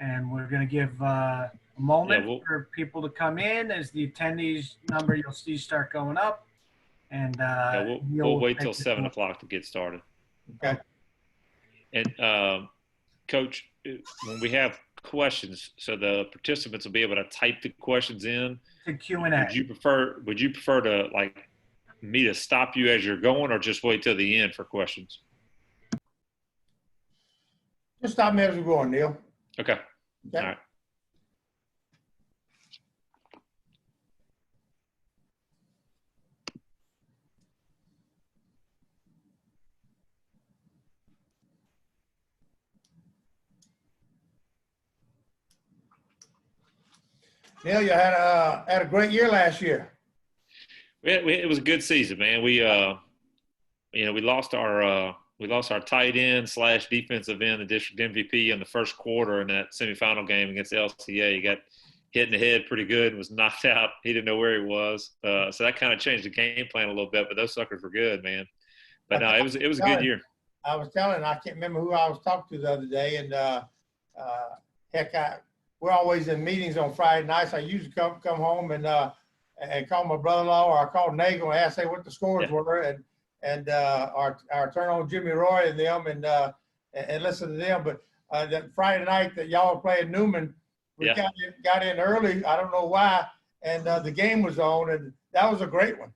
and we're going to give a moment for people to come in as the attendees number you'll see start going up. And we'll wait till 7 o'clock to get started. Okay. And Coach, when we have questions, so the participants will be able to type the questions in. The Q&A. Would you prefer to like me to stop you as you're going, or just wait till the end for questions? Just stop me as we're going, Neil. Okay. All right. Neil, you had a great year last year. It was a good season, man. We lost our tight end / defensive end, the district MVP, in the first quarter in that semifinal game against LCA. He got hit in the head pretty good and was knocked out. He didn't know where he was, so that kind of changed the game plan a little bit. But those suckers were good, man. But no, it was a good year. I was telling, I can't remember who I was talking to the other day, and we're always in meetings on Friday nights. I usually come home and call my brother-in-law, or I call Nagel and ask what the scores were, and our turn on Jimmy Roy and them, and listen to them. But that Friday night that y'all were playing Newman, we got in early. I don't know why, and the game was on, and that was a great one.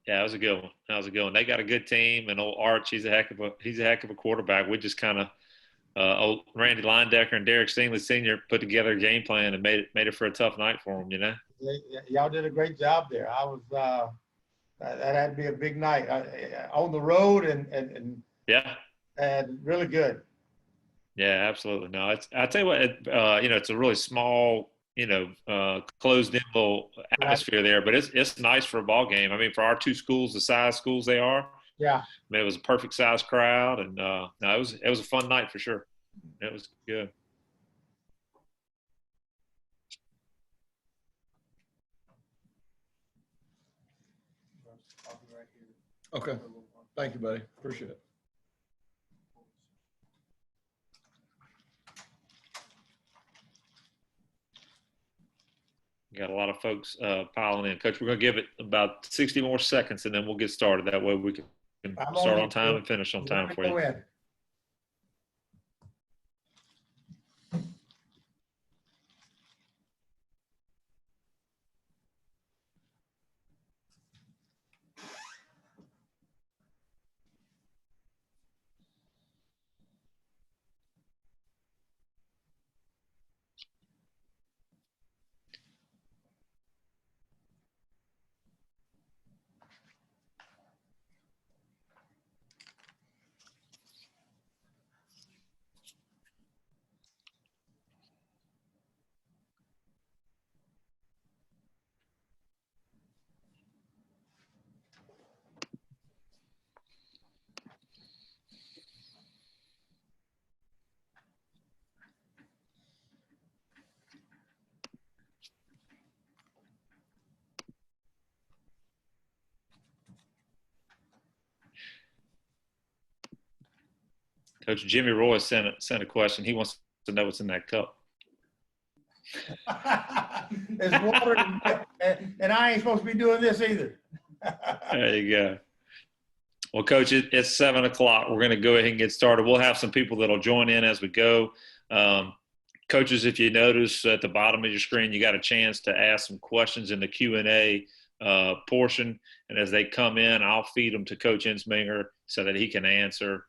Yeah, that was a good one. They got a good team, and old Arch, he's a heck of a quarterback. We just kind of old Randy Linedecker and Derek Stingley Sr. put together a game plan and made it for a tough night for them, you know. Y'all did a great job there. I was that had to be a big night on the road and really good. Yeah, absolutely. No, I tell you what, it's a really small, closed in little atmosphere there, but it's nice for a ball game. I mean, for our two schools, the size schools they are. Yeah. I mean, it was a perfect size crowd, and no, it was a fun night for sure. It was good. Okay. Thank you, buddy. Appreciate it. Got a lot of folks piling in. Coach, we're going to give it about 60 more seconds, and then we'll get started. That way we can start on time and finish on time for you. Coach Jimmy Roy sent a question. He wants to know what's in that cup. It's water, and I ain't supposed to be doing this either. There you go. Well, Coach, it's 7 o'clock. We're going to go ahead and get started. We'll have some people that'll join in as we go. Coaches, if you notice at the bottom of your screen, you got a chance to ask some questions in the Q&A portion. And as they come in, I'll feed them to Coach Ensminger so that he can answer.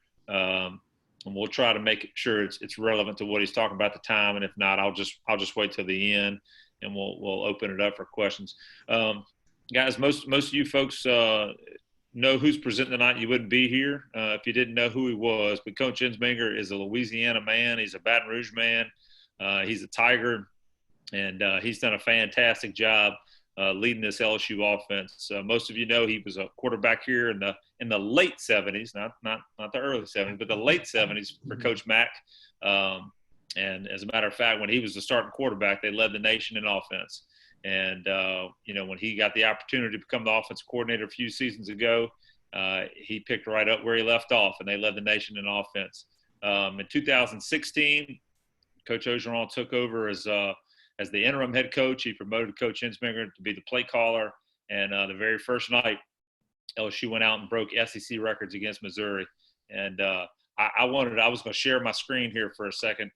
And we'll try to make sure it's relevant to what he's talking about at the time. And if not, I'll just wait till the end, and we'll open it up for questions. Guys, most of you folks know who's presenting tonight. You wouldn't be here if you didn't know who he was. But Coach Ensminger is a Louisiana man. He's a Baton Rouge man. He's a Tiger, and he's done a fantastic job leading this LSU offense. Most of you know he was a quarterback here in the late 70s, not the early 70s, but the late 70s for Coach Mack. And as a matter of fact, when he was the starting quarterback, they led the nation in offense. And, when he got the opportunity to become the offensive coordinator a few seasons ago, he picked right up where he left off, and they led the nation in offense. In 2016, Coach Ogeron took over as the interim head coach. He promoted Coach Ensminger to be the play caller. And the very first night, LSU went out and broke SEC records against Missouri. And I was going to share my screen here for a second.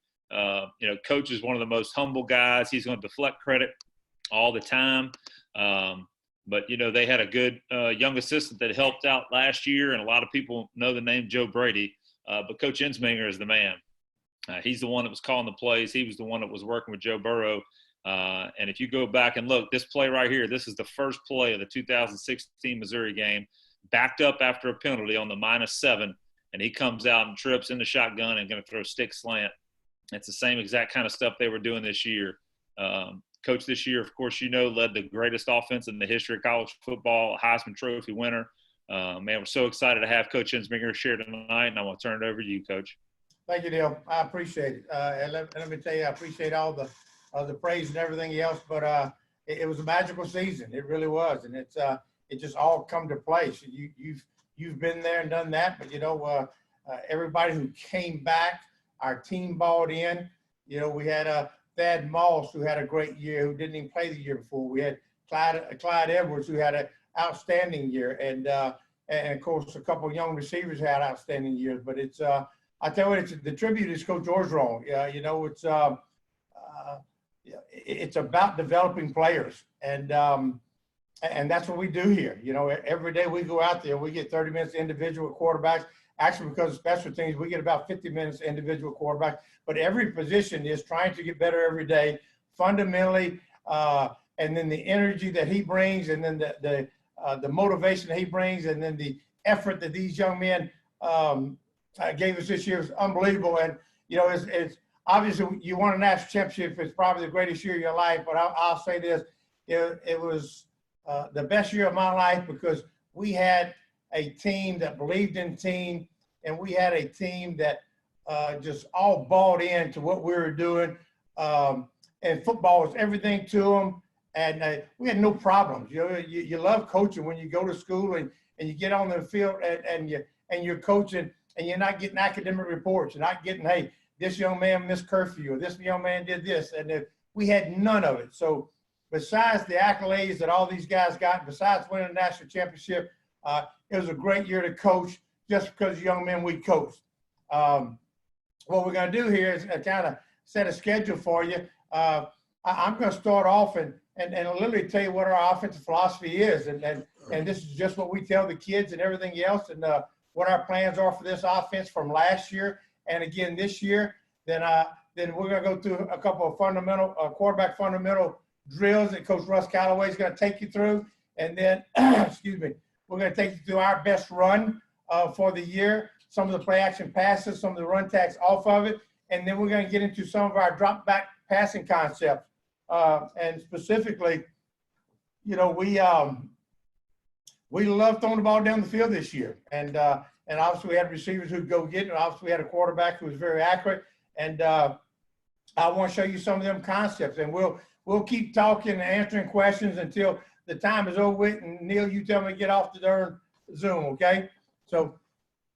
Coach is one of the most humble guys. He's going to deflect credit all the time. But they had a good young assistant that helped out last year, and a lot of people know the name Joe Brady. But Coach Ensminger is the man. He's the one that was calling the plays. He was the one that was working with Joe Burrow. And if you go back and look, this play right here, this is the first play of the 2016 Missouri game, backed up after a penalty on the -7, and he comes out and trips in the shotgun and going to throw stick slant. It's the same exact kind of stuff they were doing this year. Coach this year, of course, led the greatest offense in the history of college football, Heisman Trophy winner. Man, we're so excited to have Coach Ensminger share tonight, and I want to turn it over to you, Coach. Thank you, Neil. I appreciate it. And let me tell you, I appreciate all the praise and everything else, but it was a magical season. It really was, and it just all come to place. You've been there and done that, but everybody who came back, our team bought in. We had Thad Moss, who had a great year, who didn't even play the year before. We had Clyde Edwards, who had an outstanding year, and of course a couple of young receivers had outstanding years. But I tell you, the tribute is Coach Ogeron. It's about developing players, and that's what we do here. Every day we go out there, we get 30 minutes individual quarterbacks. Actually, because of special teams, we get about 50 minutes individual quarterbacks. But every position is trying to get better every day, fundamentally, and then the energy that he brings, and then the motivation that he brings, and then the effort that these young men gave us this year is unbelievable. And it's obviously you won a national championship. It's probably the greatest year of your life. But I'll say this: it was the best year of my life because we had a team that believed in team, and we had a team that just all bought into what we were doing. And football was everything to them, and we had no problems. You love coaching when you go to school and you get on the field and you're coaching, and you're not getting academic reports. You're not getting, hey, this young man missed curfew, or this young man did this, and we had none of it. So besides the accolades that all these guys got, besides winning a national championship, it was a great year to coach just because young men we coached. What we're going to do here is kind of set a schedule for you. I'm going to start off and literally tell you what our offensive philosophy is. And this is just what we tell the kids and everything else, and what our plans are for this offense from last year and again this year. Then we're going to go through a couple of fundamental quarterback fundamental drills that Coach Russ Callaway is going to take you through. And then, excuse me, we're going to take you through our best run for the year, some of the play action passes, some of the run tacks off of it. And then we're going to get into some of our drop back passing concepts. And specifically, we love throwing the ball down the field this year. And obviously we had receivers who go get it. And obviously we had a quarterback who was very accurate. And I want to show you some of them concepts. And we'll keep talking and answering questions until the time is over with. And Neil, you tell me to get off the darn Zoom, okay? So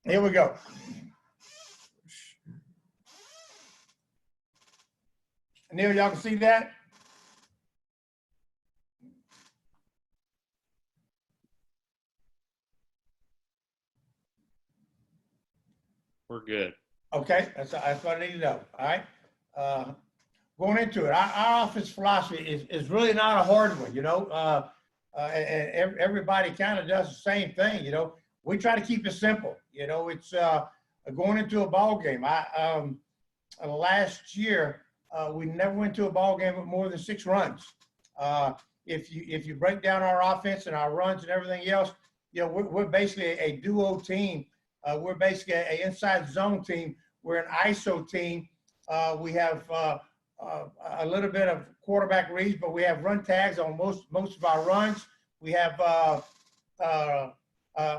here we go. Neil, y'all can see that? We're good. Okay, that's what I need to know. All right. Going into it, our offense philosophy is really not a hard one, and everybody kind of does the same thing. We try to keep it simple. It's going into a ball game. Last year, we never went to a ball game with more than 6 runs. If you break down our offense and our runs and everything else, we're basically a duo team. We're basically an inside zone team. We're an ISO team. We have a little bit of quarterback reads, but we have run tags on most of our runs. We have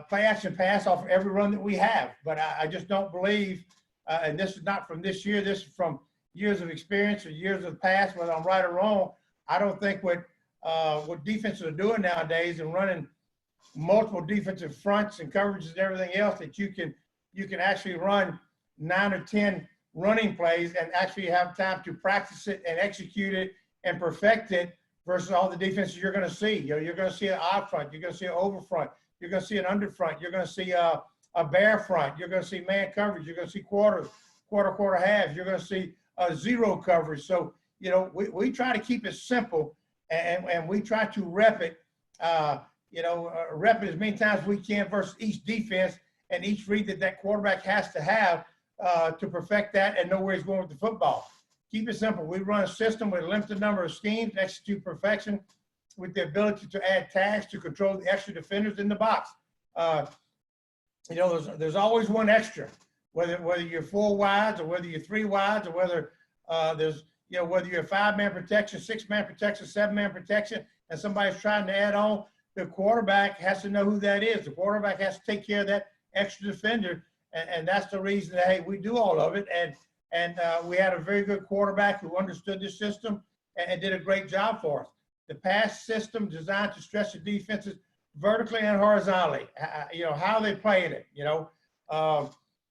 play action pass off every run that we have. But I just don't believe, and this is not from this year, this is from years of experience or years of the past, whether I'm right or wrong. I don't think what defenses are doing nowadays and running multiple defensive fronts and coverages and everything else, that you can actually run 9 or 10 running plays and actually have time to practice it and execute it and perfect it versus all the defenses you're going to see. You're going to see an odd front. You're going to see an over front. You're going to see an under front. You're going to see a bear front. You're going to see man coverage. You're going to see quarter halves. You're going to see zero coverage. So, we try to keep it simple and we try to rep it, rep it as many times as we can versus each defense and each read that quarterback has to have to perfect that and know where he's going with the football. Keep it simple. We run a system with a limited number of schemes, execute perfection with the ability to add tags to control the extra defenders in the box. There's always one extra, whether you're 4 wides or whether you're 3 wides or whether whether you're 5-man protection, 6-man protection, 7-man protection, and somebody's trying to add on, the quarterback has to know who that is. The quarterback has to take care of that extra defender, and that's the reason that, hey, we do all of it. And we had a very good quarterback who understood the system and did a great job for us. The pass system designed to stretch the defenses vertically and horizontally, how they playing it,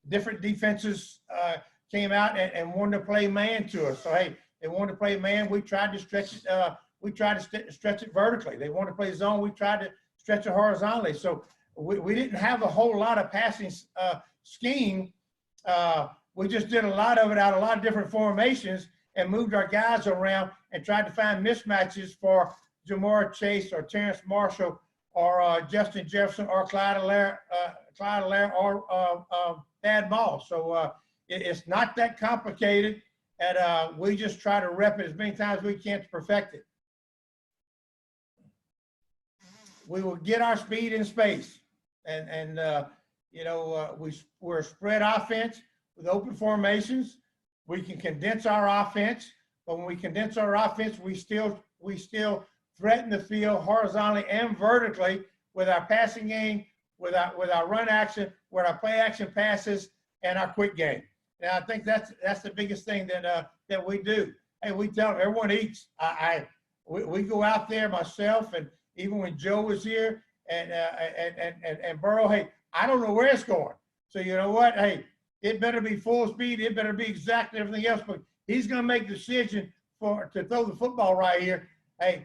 different defenses came out and wanted to play man to us. So, hey, they wanted to play man. We tried to stretch it. Stretch it vertically. They wanted to play zone. We tried to stretch it horizontally. So we didn't have a whole lot of passing scheme. We just did a lot of it out of a lot of different formations and moved our guys around and tried to find mismatches for Jamar Chase or Terrence Marshall or Justin Jefferson or Clyde Allaire or Thad Ball. So it's not that complicated, and we just try to rep it as many times as we can to perfect it. We will get our speed in space, and we're a spread offense with open formations. We can condense our offense, but when we condense our offense, we still threaten the field horizontally and vertically with our passing game, with our run action, with our play action passes, and our quick game. And I think that's the biggest thing that we do. Hey, we tell them, everyone eats. We go out there, myself, and even when Joe was here and Burrow, hey, I don't know where it's going. So you know what? Hey, it better be full speed. It better be exactly everything else. But he's going to make the decision to throw the football right here. Hey,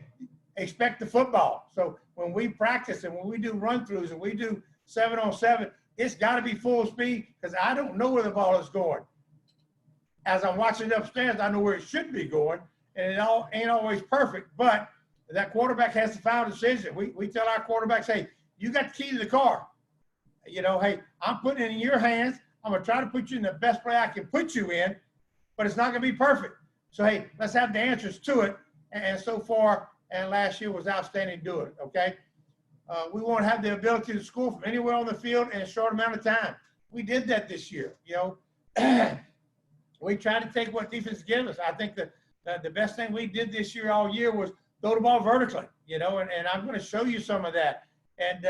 expect the football. So when we practice and when we do run-throughs and we do 7-on-7, it's got to be full speed because I don't know where the ball is going. As I'm watching it upstairs, I know where it should be going, and it ain't always perfect. But that quarterback has to find a decision. We tell our quarterbacks, hey, you got the key to the car. Hey, I'm putting it in your hands. I'm going to try to put you in the best play I can put you in, but it's not going to be perfect. So, hey, let's have the answers to it. And so far, and last year was outstanding to do it, okay? We want to have the ability to score from anywhere on the field in a short amount of time. We did that this year, We tried to take what defense gave us. I think the best thing we did this year all year was throw the ball vertically, and I'm going to show you some of that and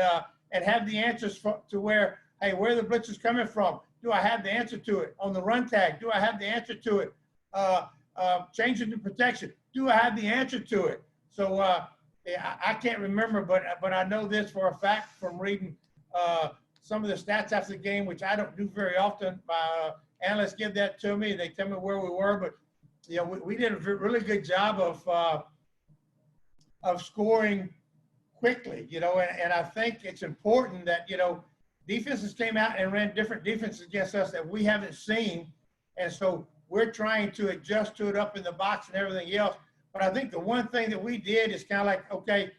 have the answers to where the blitz is coming from. Do I have the answer to it? On the run tag, do I have the answer to it? Changing the protection, do I have the answer to it? So I can't remember, but I know this for a fact from reading some of the stats after the game, which I don't do very often. Analysts give that to me. They tell me where we were, but we did a really good job of scoring quickly, and I think it's important that, defenses came out and ran different defenses against us that we haven't seen. And so we're trying to adjust to it up in the box and everything else. But I think the one thing that we did is kind of like, okay,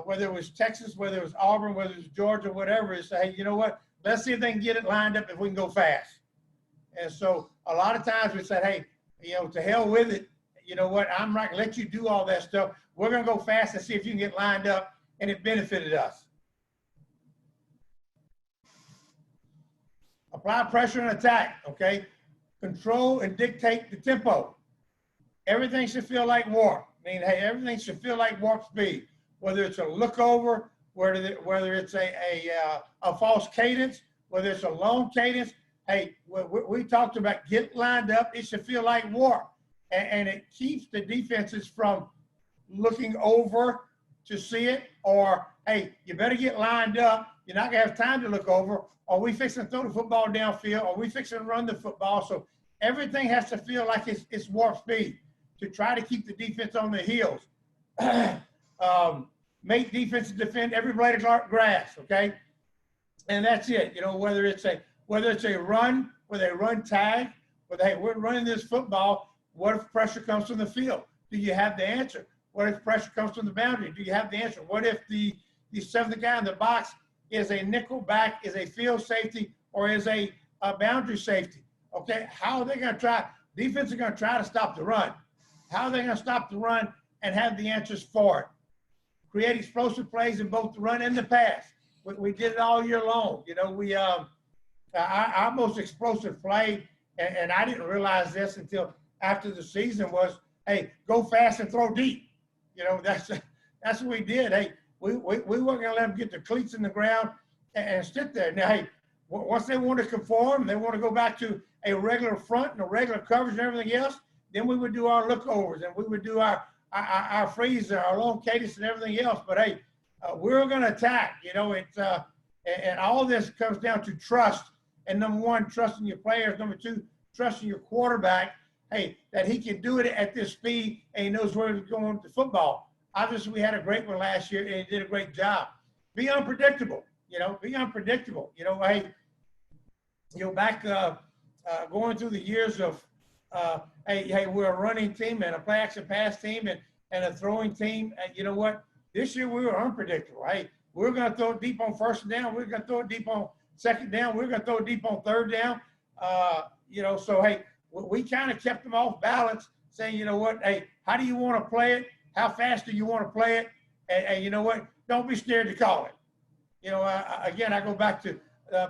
whether it was Texas, whether it was Auburn, whether it was Georgia, whatever, is say, hey, you know what? Let's see if they can get it lined up if we can go fast. And so a lot of times we said, hey, to hell with it. You know what? I'm not going to let you do all that stuff. We're going to go fast and see if you can get lined up. And it benefited us. Apply pressure and attack, okay? Control and dictate the tempo. Everything should feel like warp. Everything should feel like warp speed. Whether it's a look over, whether it's a false cadence, whether it's a long cadence. Hey, we talked about get lined up. It should feel like warp. And it keeps the defenses from looking over to see it, or, hey, you better get lined up. You're not going to have time to look over. Are we fixing to throw the football downfield? Are we fixing to run the football? So everything has to feel like it's warp speed to try to keep the defense on their heels. Make defenses defend every blade of grass, okay? And that's it. You know, whether it's a run, whether a run tag, whether, hey, we're running this football, what if pressure comes from the field? Do you have the answer? What if pressure comes from the boundary? Do you have the answer? What if the seventh guy in the box is a nickel back, is a field safety, or is a boundary safety? Okay, how are they going to try? Defense are going to try to stop the run. How are they going to stop the run and have the answers for it? Create explosive plays in both the run and the pass. We did it all year long. You know, our most explosive play, and I didn't realize this until after the season, was, hey, go fast and throw deep. You know, that's what we did. Hey, we weren't going to let them get their cleats in the ground and sit there. Now, hey, once they want to conform, they want to go back to a regular front and a regular coverage and everything else, then we would do our lookovers and we would do our freeze, our long cadence and everything else. But hey, we're going to attack. You know, it's and all this comes down to trust. And number one, trusting your players. Number two, trusting your quarterback. Hey, that he can do it at this speed and he knows where he's going with the football. Obviously, we had a great one last year and he did a great job. Be unpredictable. You know, be unpredictable. You know, hey, you know, back going through the years of, hey, we're a running team and a play action pass team and a throwing team. And you know what? This year we were unpredictable. Hey, we're going to throw it deep on first down. We're going to throw it deep on second down. We're going to throw it deep on third down. You know, so, hey, we kind of kept them off balance, saying, you know what? Hey, how do you want to play it? How fast do you want to play it? And you know what? Don't be scared to call it. You know, again, I go back to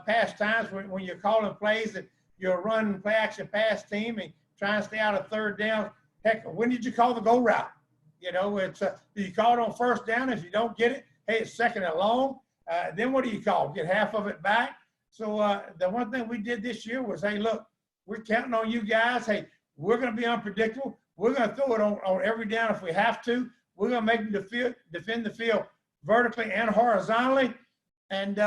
past times when you're calling plays and you're running play action pass team and trying to stay out of third down. Heck, when did you call the go route? You know, it's do you call it on first down? If you don't get it, hey, it's second and long. Then what do you call? Get half of it back. So the one thing we did this year was, hey, look, we're counting on you guys. Hey, we're going to be unpredictable. We're going to throw it on every down if we have to. We're going to make them defend the field vertically and horizontally, and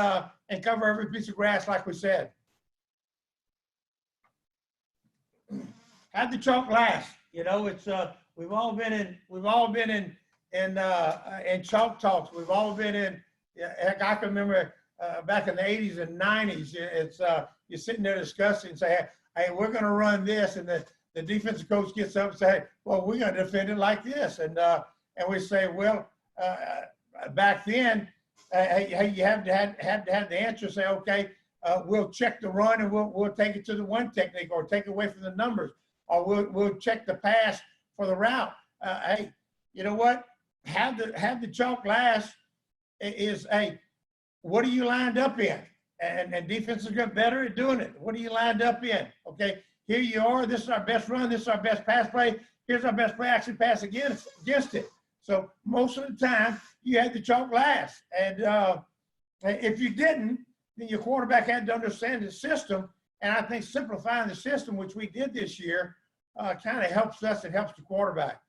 cover every piece of grass, like we said. Have the chalk last. You know, it's we've all been in chalk talks. We've all been in. Heck, I can remember back in the 80s and 90s. It's you're sitting there discussing and say, hey, we're going to run this, and the defensive coach gets up and say, hey, well, we're going to defend it like this, and we say, well, back then, hey, you have to have the answer. Say, okay, we'll check the run and we'll take it to the one technique, or take away from the numbers, or we'll check the pass for the route. Hey, you know what? Have the chalk last is, hey, what are you lined up in? And defenses get better at doing it. What are you lined up in? Okay, here you are. This is our best run. This is our best pass play. Here's our best play action pass against it. So most of the time you had the chalk last. And if you didn't, then your quarterback had to understand the system. And I think simplifying the system, which we did this year, kind of helps us and helps the quarterback.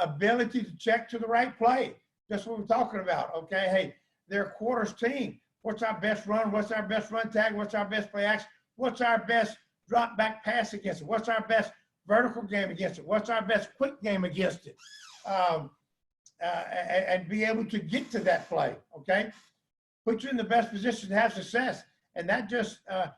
Ability to check to the right play. That's what we're talking about. Okay, hey, they're a quarters team. What's our best run? What's our best run tag? What's our best play action? What's our best drop back pass against it? What's our best vertical game against it? What's our best quick game against it? And be able to get to that play, okay? Put you in the best position to have success. And that's just us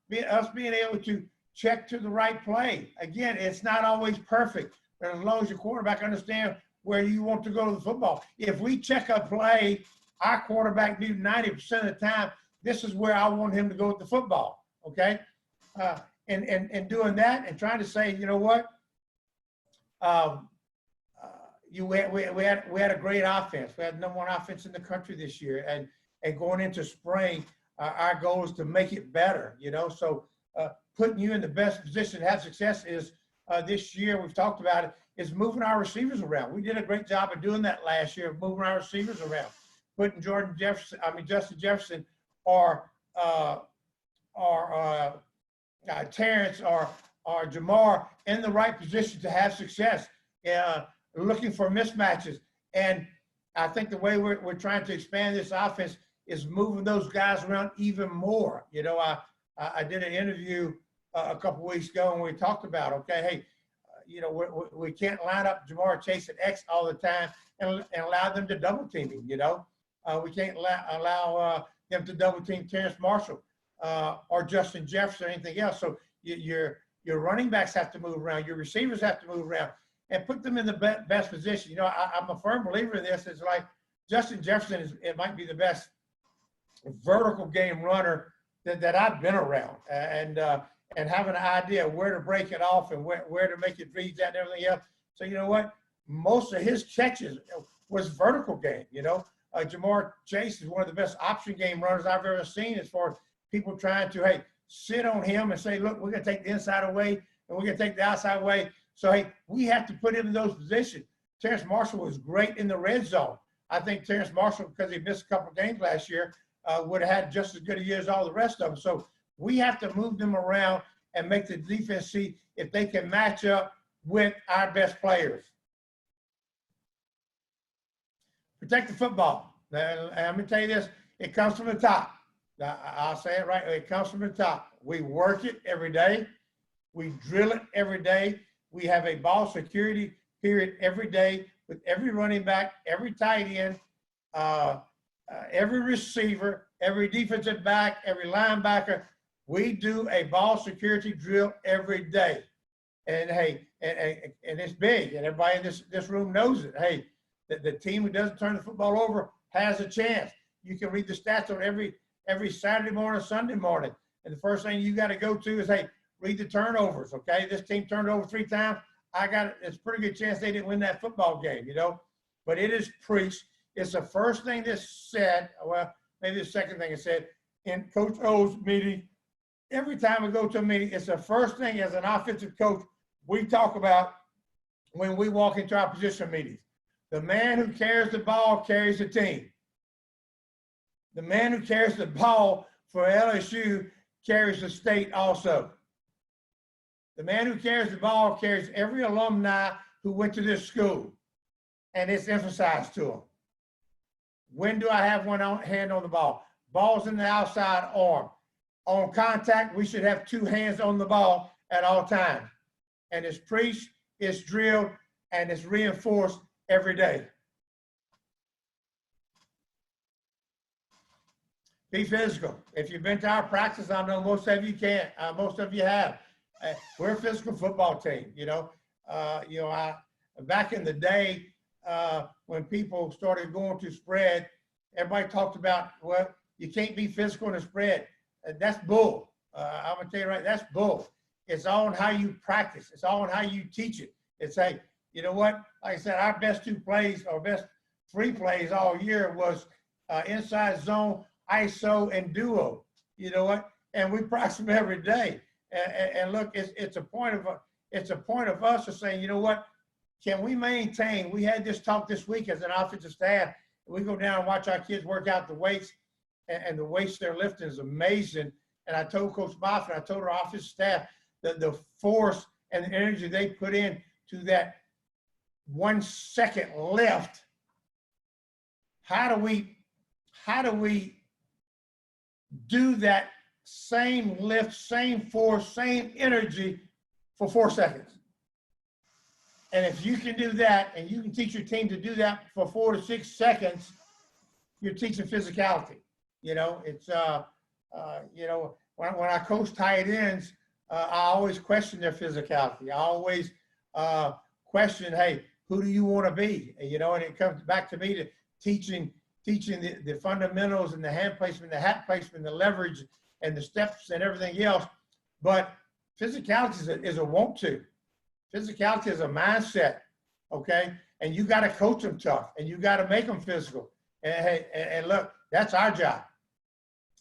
being able to check to the right play. Again, it's not always perfect, but as long as your quarterback understands where you want to go to the football. If we check a play, our quarterback knew 90% of the time, this is where I want him to go with the football, okay? And doing that and trying to say, you know what? We had a great offense. We had the number one offense in the country this year, and going into spring, our goal is to make it better. You know, so putting you in the best position to have success is this year. We've talked about it. Is moving our receivers around. We did a great job of doing that last year, moving our receivers around, putting Justin Jefferson, or Terrence, or Jamar in the right position to have success. Looking for mismatches. And I think the way we're trying to expand this offense is moving those guys around even more. You know, I did an interview a couple weeks ago, and we talked about, okay, hey, you know, we can't line up Jamar Chase at X all the time and allow them to double team him, you know. We can't allow them to double team Terrence Marshall or Justin Jefferson or anything else. So your running backs have to move around, your receivers have to move around, and put them in the best position. You know, I'm a firm believer in this. It's like Justin Jefferson it might be the best vertical game runner that I've been around, and having an idea of where to break it off and where to make it reads at and everything else. So you know what? Most of his catches was vertical game. You know, Jamar Chase is one of the best option game runners I've ever seen, as far as people trying to, hey, sit on him and say, look, we're going to take the inside away and we're going to take the outside away. So, hey, we have to put him in those positions. Terrence Marshall was great in the red zone. I think Terrence Marshall, because he missed a couple of games last year, would have had just as good a year as all the rest of them. So we have to move them around and make the defense see if they can match up with our best players. Protect the football. And I'm going to tell you this, it comes from the top. I'll say it right, it comes from the top. We work it every day. We drill it every day. We have a ball security period every day with every running back, every tight end, every receiver, every defensive back, every linebacker. We do a ball security drill every day. And hey, and it's big, and everybody in this room knows it. Hey, the team who doesn't turn the football over has a chance. You can read the stats on every Saturday morning, Sunday morning. And the first thing you got to go to is, hey, read the turnovers, okay? This team turned over 3 times. It's a pretty good chance they didn't win that football game, you know? But it is preached. It's the first thing that's said, well, maybe the second thing is said in Coach O's meeting. Every time we go to a meeting, it's the first thing as an offensive coach we talk about when we walk into our position meetings. The man who carries the ball carries the team. The man who carries the ball for LSU carries the state also. The man who carries the ball carries every alumni who went to this school, and it's emphasized to them. When do I have one hand on the ball? Ball's in the outside arm. On contact, we should have 2 hands on the ball at all times. And it's preached, it's drilled, and it's reinforced every day. Be physical. If you've been to our practice, I know most of you can't. Most of you have. We're a physical football team. You know, back in the day when people started going to spread, everybody talked about, well, you can't be physical in a spread. That's bull. I'm gonna tell you right, that's bull. It's all on how you practice. It's all on how you teach it. It's hey, you know what? Like I said, our best 2 plays, or best 3 plays all year was inside zone, ISO, and duo. You know what? And we practice them every day. And look, it's a point of us to say, you know what? Can we maintain? We had this talk this week as an offensive staff. We go down and watch our kids work out the weights, and the weights they're lifting is amazing. And I told Coach Moffitt, I told our office staff that the force and the energy they put in to that 1 second lift. How do we do that same lift, same force, same energy for 4 seconds? And if you can do that, and you can teach your team to do that for 4 to 6 seconds, you're teaching physicality. You know, it's you know, when I coach tight ends, I always question their physicality. I always question, hey, who do you want to be? You know, and it comes back to me to teaching the fundamentals and the hand placement, the hat placement, the leverage, and the steps and everything else. But physicality is a want to. Physicality is a mindset, okay? And you got to coach them tough, and you got to make them physical. And look, that's our job.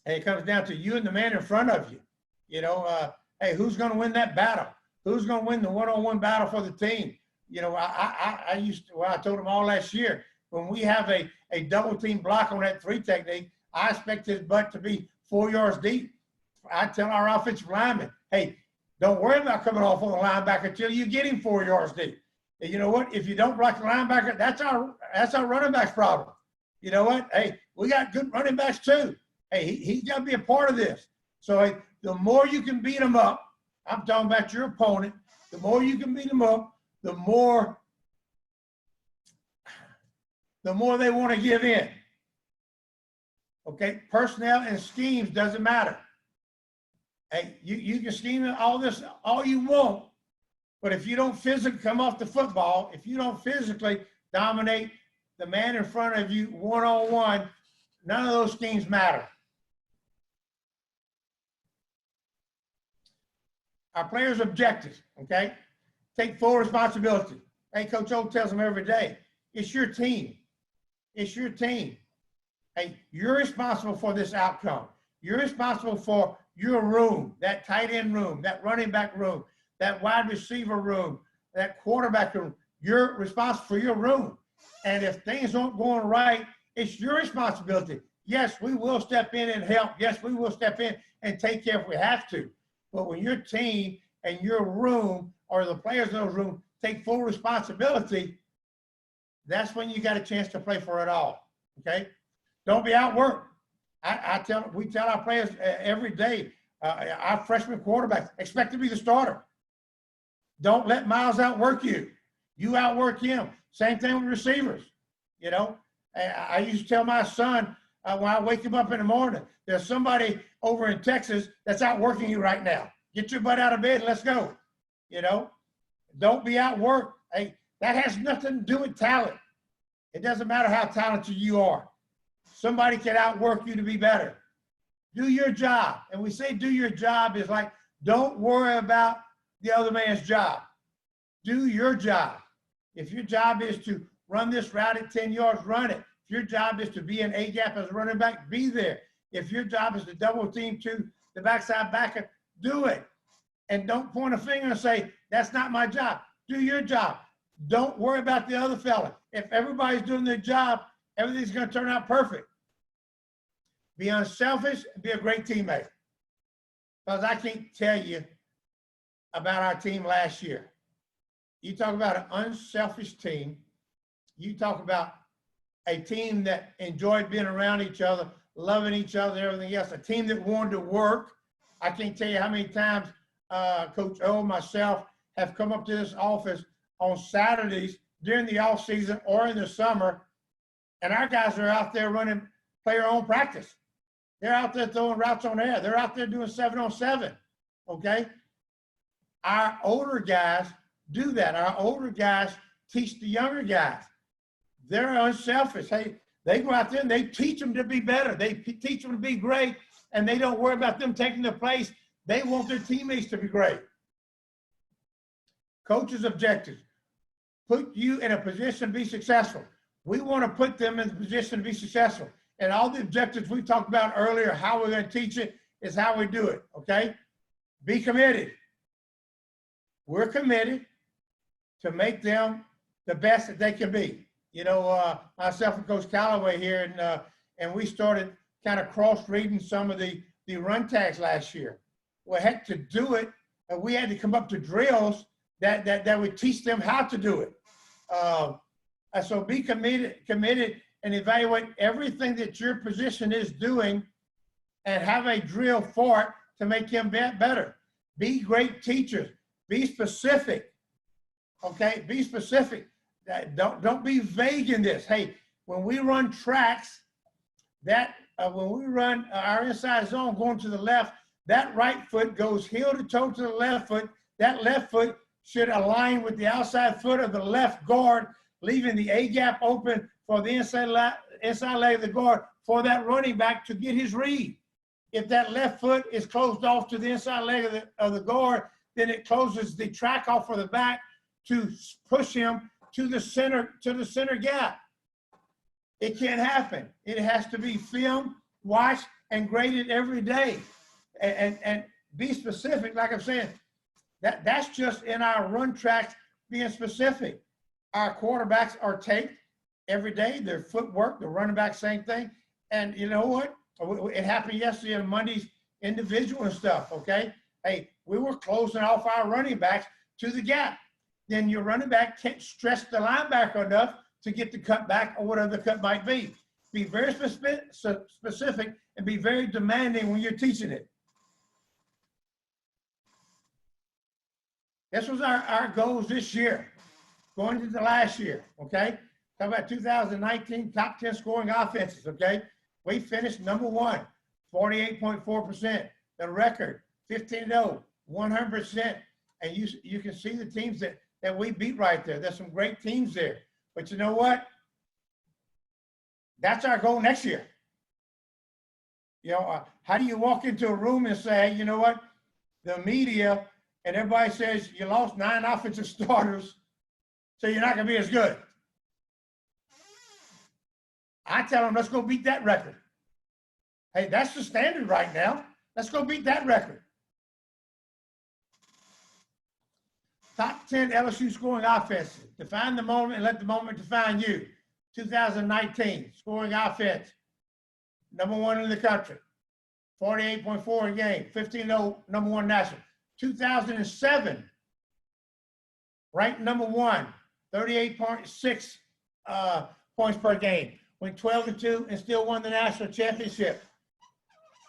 And it comes down to you and the man in front of you. You know, hey, who's going to win that battle? Who's going to win the one-on-one battle for the team? You know, I told them all last year, when we have a double team block on that 3 technique, I expect his butt to be 4 yards deep. I tell our offensive linemen, hey, don't worry about coming off on the linebacker until you get him 4 yards deep. And you know what? If you don't block the linebacker, that's our running back's problem. You know what? Hey, we got good running backs too. Hey, he's got to be a part of this. So hey, the more you can beat them up, I'm talking about your opponent. The more you can beat them up, the more they want to give in. Okay, personnel and schemes doesn't matter. Hey, you can scheme all this all you want, but if you don't physically come off the football, if you don't physically dominate the man in front of you one-on-one, none of those schemes matter. Our players' objectives, okay? Take full responsibility. Hey, Coach O tells them every day, it's your team. It's your team. Hey, you're responsible for this outcome. You're responsible for your room, that tight end room, that running back room, that wide receiver room, that quarterback room. You're responsible for your room. And if things aren't going right, it's your responsibility. Yes, we will step in and help. Yes, we will step in and take care if we have to. But when your team and your room or the players in those rooms take full responsibility, that's when you got a chance to play for it all, okay? Don't be outworked. We tell our players every day, our freshman quarterbacks, expect to be the starter. Don't let Miles outwork you. You outwork him. Same thing with receivers. You know, I used to tell my son when I wake him up in the morning, there's somebody over in Texas that's outworking you right now. Get your butt out of bed and let's go. You know, don't be outworked. Hey, that has nothing to do with talent. It doesn't matter how talented you are. Somebody can outwork you to be better. Do your job. And we say do your job is like, don't worry about the other man's job. Do your job. If your job is to run this route at 10 yards, run it. If your job is to be an A-gap as a running back, be there. If your job is to double team to the backside backer, do it. And don't point a finger and say, that's not my job. Do your job. Don't worry about the other fella. If everybody's doing their job, everything's going to turn out perfect. Be unselfish and be a great teammate. Because I can't tell you about our team last year. You talk about an unselfish team. You talk about a team that enjoyed being around each other, loving each other, everything else. A team that wanted to work. I can't tell you how many times Coach O, myself, have come up to this office on Saturdays during the off season or in the summer, and our guys are out there running player-owned practice. They're out there throwing routes on air. They're out there doing 7-on-7, okay? Our older guys do that. Our older guys teach the younger guys. They're unselfish. Hey, they go out there and they teach them to be better. They teach them to be great, and they don't worry about them taking their place. They want their teammates to be great. Coach's objectives: put you in a position to be successful. We want to put them in the position to be successful. And all the objectives we talked about earlier, how we're going to teach it, is how we do it, okay? Be committed. We're committed to make them the best that they can be. You know, myself and Coach Callaway here, and we started kind of cross-reading some of the run tags last year. Well, heck, to do it, we had to come up to drills that would teach them how to do it. So be committed and evaluate everything that your position is doing and have a drill for it to make them better. Be great teachers. Be specific, okay? Be specific. Don't be vague in this. Hey, when we run tracks, when we run our inside zone going to the left, that right foot goes heel to toe to the left foot. That left foot should align with the outside foot of the left guard, leaving the A-gap open for the inside leg of the guard for that running back to get his read. If that left foot is closed off to the inside leg of the guard, then it closes the track off for the back to push him to the center gap. It can't happen. It has to be filmed, watched, and graded every day. And be specific, like I'm saying, that's just in our run tracks being specific. Our quarterbacks are taped every day. Their footwork, the running back, same thing. And you know what? It happened yesterday on Monday's individual and stuff, okay? Hey, we were closing off our running backs to the gap. Then your running back can't stress the linebacker enough to get the cut back or whatever the cut might be. Be very specific and be very demanding when you're teaching it. This was our goals this year, going into the last year, okay? Talk about 2019 top 10 scoring offenses, okay? We finished number 1, 48.4%. The record, 15-0, 100%. And you can see the teams that we beat right there. There's some great teams there. But you know what? That's our goal next year. You know, how do you walk into a room and say, hey, you know what? The media and everybody says you lost 9 offensive starters, so you're not going to be as good. I tell them, let's go beat that record. Hey, that's the standard right now. Let's go beat that record. Top 10 LSU scoring offenses. Define the moment and let the moment define you. 2019 scoring offense, number 1 in the country. 48.4 a game, 15-0, number 1 national. 2007, ranked number 1, 38.6 points per game. Went 12-2 and still won the national championship.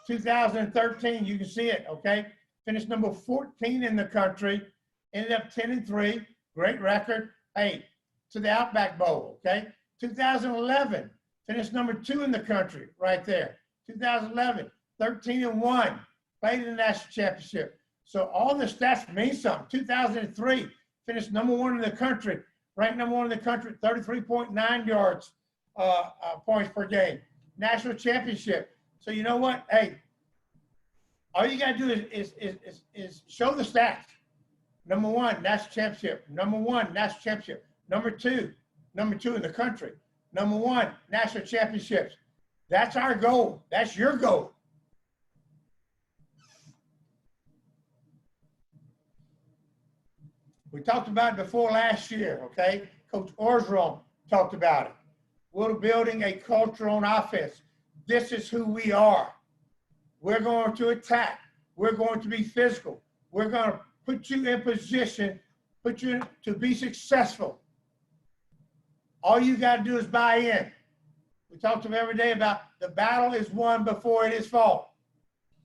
2013, you can see it, okay? Finished number 14 in the country, ended up 10-3, great record. Hey, to the Outback Bowl, okay? 2011, finished number 2 in the country, right there. 2011, 13-1, played in the national championship. So all the stats mean something. 2003, finished number 1 in the country, ranked number 1 in the country, 33.9 yards, points per game. National championship. So you know what? Hey, all you got to do is show the stats. Number 1, national championship. Number 1, national championship. Number 2 in the country. Number 1, national championships. That's our goal. That's your goal. We talked about it before last year, okay? Coach Orgeron talked about it. We're building a culture on offense. This is who we are. We're going to attack. We're going to be physical. We're going to put you in position, put you to be successful. All you got to do is buy in. We talk to them every day about the battle is won before it is fought.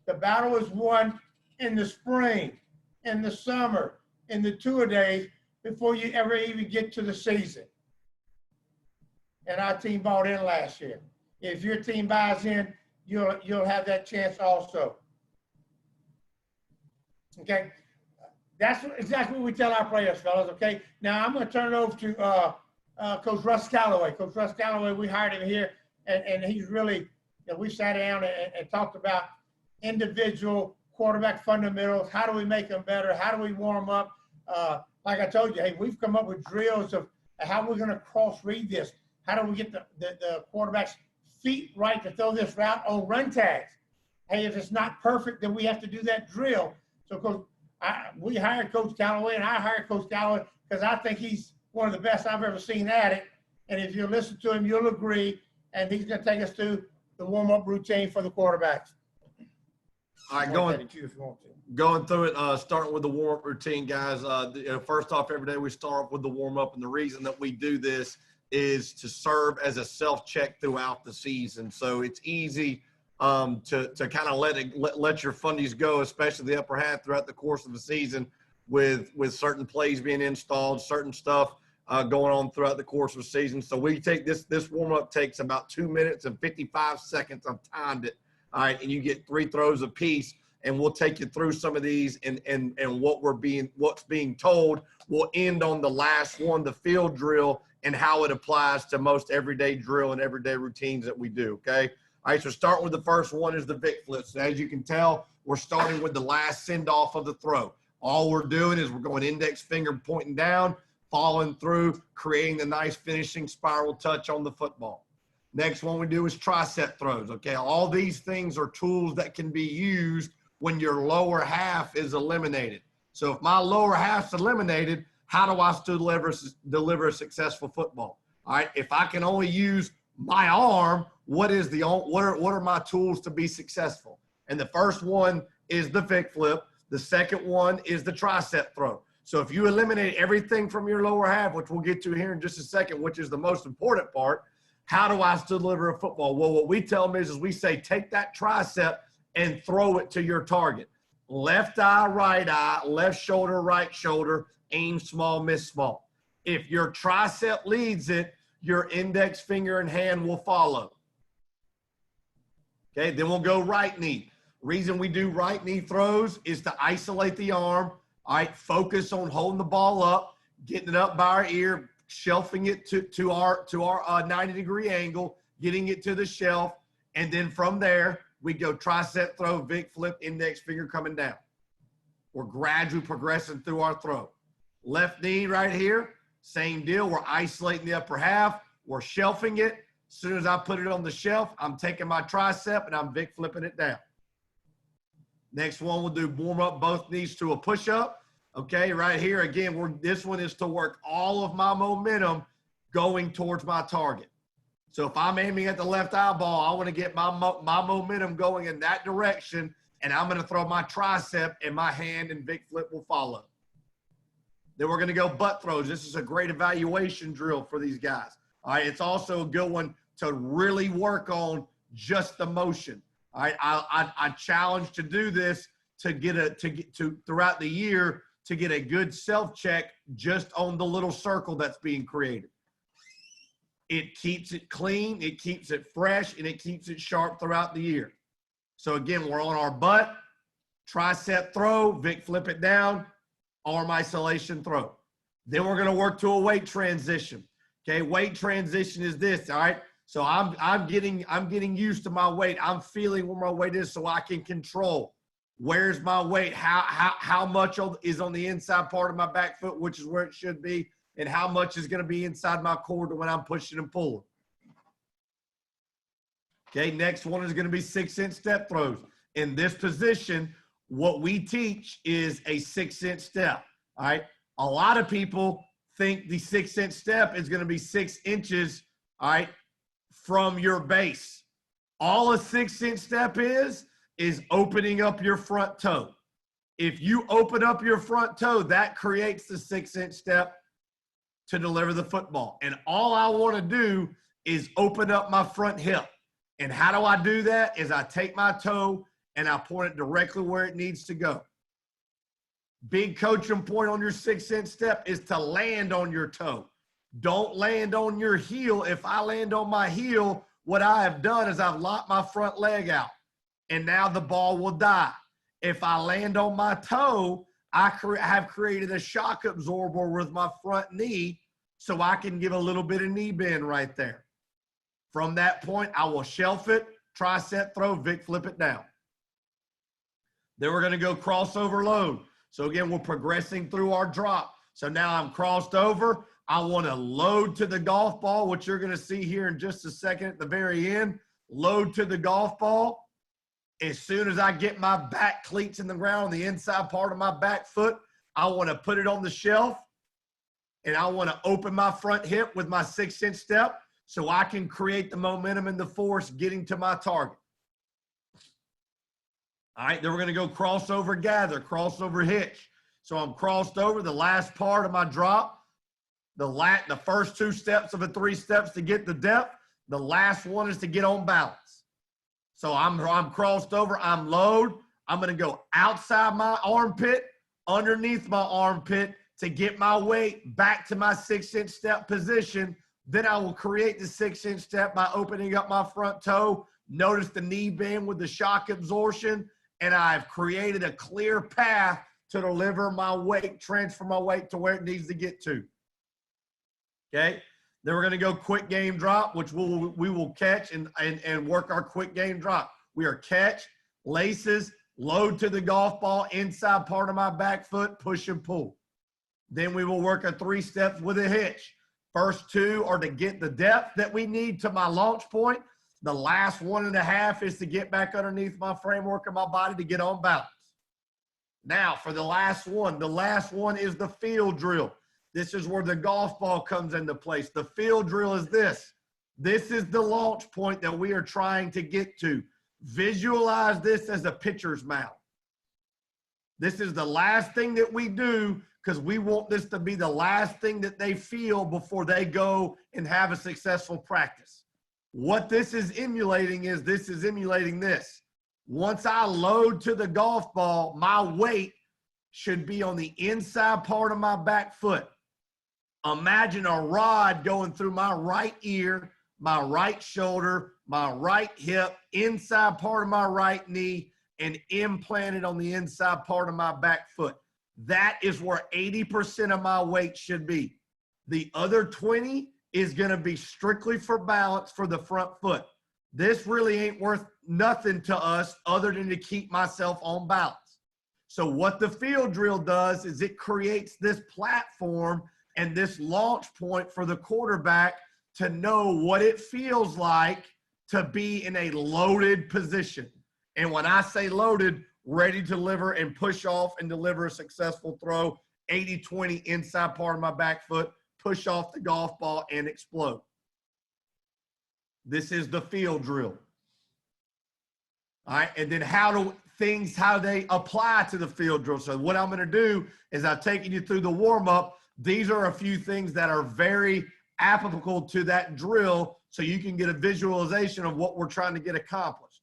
The battle is won in the spring, in the summer, in the tour days before you ever even get to the season. And our team bought in last year. If your team buys in, you'll have that chance also. Okay, that's exactly what we tell our players, fellas. Okay, now I'm going to turn it over to Coach Russ Calloway. Coach Russ Calloway, we hired him here, and he's really, you know, we sat down and talked about individual quarterback fundamentals. How do we make them better? How do we warm up? Like I told you, hey, we've come up with drills of how we're going to cross-read this. How do we get the quarterback's feet right to throw this route on run tags? Hey, if it's not perfect, then we have to do that drill. So, Coach, we hired Coach Calloway, and I hired Coach Calloway because I think he's one of the best I've ever seen at it. And if you listen to him, you'll agree. And he's going to take us through the warm-up routine for the quarterbacks. All right, going through it, starting with the warm-up routine, guys. First off, every day we start with the warm-up, and the reason that we do this is to serve as a self-check throughout the season. So it's easy to kind of let your fundies go, especially the upper half throughout the course of the season, with certain plays being installed, certain stuff going on throughout the course of the season. So we take this warm-up takes about 2 minutes and 55 seconds. I've timed it. All right, and you get 3 throws apiece, and we'll take you through some of these and what's being told. We'll end on the last one, the field drill, and how it applies to most everyday drill and everyday routines that we do, okay? All right, so starting with the first one is the Vic flip. So as you can tell, we're starting with the last send-off of the throw. All we're doing is we're going index finger pointing down, following through, creating the nice finishing spiral touch on the football. Next one we do is tricep throws, okay? All these things are tools that can be used when your lower half is eliminated. So if my lower half's eliminated, how do I still deliver a successful football? All right, if I can only use my arm, what are my tools to be successful? And the first one is the Vic flip. The second one is the tricep throw. So if you eliminate everything from your lower half, which we'll get to here in just a second, which is the most important part, how do I still deliver a football? Well, what we tell them is we say, take that tricep and throw it to your target. left eye, right eye, left shoulder, right shoulder, aim small, miss small. If your tricep leads it, your index finger and hand will follow. Okay, then we'll go right knee. Reason we do right knee throws is to isolate the arm. All right, focus on holding the ball up, getting it up by our ear, shelving it to our 90-degree angle, getting it to the shelf, and then from there, we go tricep throw, Vic flip, index finger coming down. We're gradually progressing through our throw. Left knee right here, same deal. We're isolating the upper half. We're shelving it. As soon as I put it on the shelf, I'm taking my tricep and I'm Vic flipping it down. Next one, we'll do warm up both knees to a push-up. Okay, right here, again, this one is to work all of my momentum going towards my target. So if I'm aiming at the left eyeball, I want to get my momentum going in that direction, and I'm going to throw my tricep, and my hand and Vic flip will follow. Then we're going to go butt throws. This is a great evaluation drill for these guys. All right, it's also a good one to really work on just the motion. All right, I challenge to do this to get throughout the year to get a good self-check just on the little circle that's being created. It keeps it clean, it keeps it fresh, and it keeps it sharp throughout the year. So again, we're on our butt, tricep throw, Vic flip it down, arm isolation throw. Then we're going to work to a weight transition. Okay, weight transition is this, all right? So I'm getting used to my weight. I'm feeling where my weight is so I can control. Where's my weight? How much is on the inside part of my back foot, which is where it should be, and how much is going to be inside my core when I'm pushing and pulling. Okay, next one is going to be 6-inch step throws. In this position, what we teach is a 6-inch step. All right, a lot of people think the 6-inch step is going to be 6 inches, all right, from your base. All a 6-inch step is opening up your front toe. If you open up your front toe, that creates the 6-inch step to deliver the football. And all I want to do is open up my front hip. And how do I do that? Is I take my toe and I point it directly where it needs to go. Big coaching point on your 6-inch step is to land on your toe. Don't land on your heel. If I land on my heel, what I have done is I've locked my front leg out, and now the ball will die. If I land on my toe, I have created a shock absorber with my front knee so I can give a little bit of knee bend right there. From that point, I will shelf it, tricep throw, Vic flip it down. Then we're going to go crossover load. So again, we're progressing through our drop. So now I'm crossed over. I want to load to the golf ball, which you're going to see here in just a second at the very end. Load to the golf ball. As soon as I get my back cleats in the ground on the inside part of my back foot, I want to put it on the shelf, and I want to open my front hip with my 6-inch step so I can create the momentum and the force getting to my target. All right, then we're going to go crossover gather, crossover hitch. So I'm crossed over the last part of my drop. The first 2 steps of the 3 steps to get the depth. The last one is to get on balance. So I'm crossed over, I'm low. I'm going to go outside my armpit, underneath my armpit to get my weight back to my 6-inch step position. Then I will create the 6-inch step by opening up my front toe. Notice the knee bend with the shock absorption. And I've created a clear path to deliver my weight, transfer my weight to where it needs to get to. Okay? Then we're going to go quick game drop, which we will catch and work our quick game drop. We are catch, laces, load to the golf ball, inside part of my back foot, push and pull. Then we will work a 3 steps with a hitch. First 2 are to get the depth that we need to my launch point. The last 1.5 is to get back underneath my framework of my body to get on balance. Now for the last one is the field drill. This is where the golf ball comes into place. The field drill is this. This is the launch point that we are trying to get to. Visualize this as a pitcher's mound. This is the last thing that we do because we want this to be the last thing that they feel before they go and have a successful practice. What this is emulating is this. Once I load to the golf ball, my weight should be on the inside part of my back foot. Imagine a rod going through my right ear, my right shoulder, my right hip, inside part of my right knee, and implanted on the inside part of my back foot. That is where 80% of my weight should be. The other 20 is going to be strictly for balance for the front foot. This really ain't worth nothing to us other than to keep myself on balance. So what the field drill does is it creates this platform and this launch point for the quarterback to know what it feels like to be in a loaded position. And when I say loaded, ready to deliver and push off and deliver a successful throw, 80-20 inside part of my back foot, push off the golf ball and explode. This is the field drill. All right, and then how they apply to the field drill. So what I'm going to do is I've taken you through the warm-up. These are a few things that are very applicable to that drill so you can get a visualization of what we're trying to get accomplished.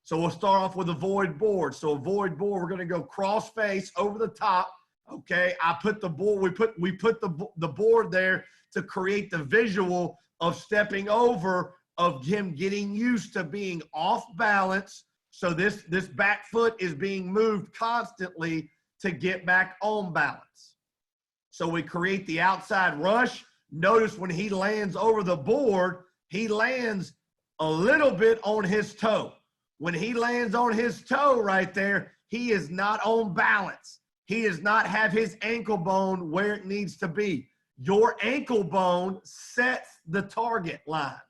So we'll start off with a void board. So a void board, we're going to go cross face over the top. Okay, I put the board, we put the board there to create the visual of stepping over, of him getting used to being off balance. So this back foot is being moved constantly to get back on balance. So we create the outside rush. Notice when he lands over the board, he lands a little bit on his toe. When he lands on his toe right there, he is not on balance. He does not have his ankle bone where it needs to be. Your ankle bone sets the target line.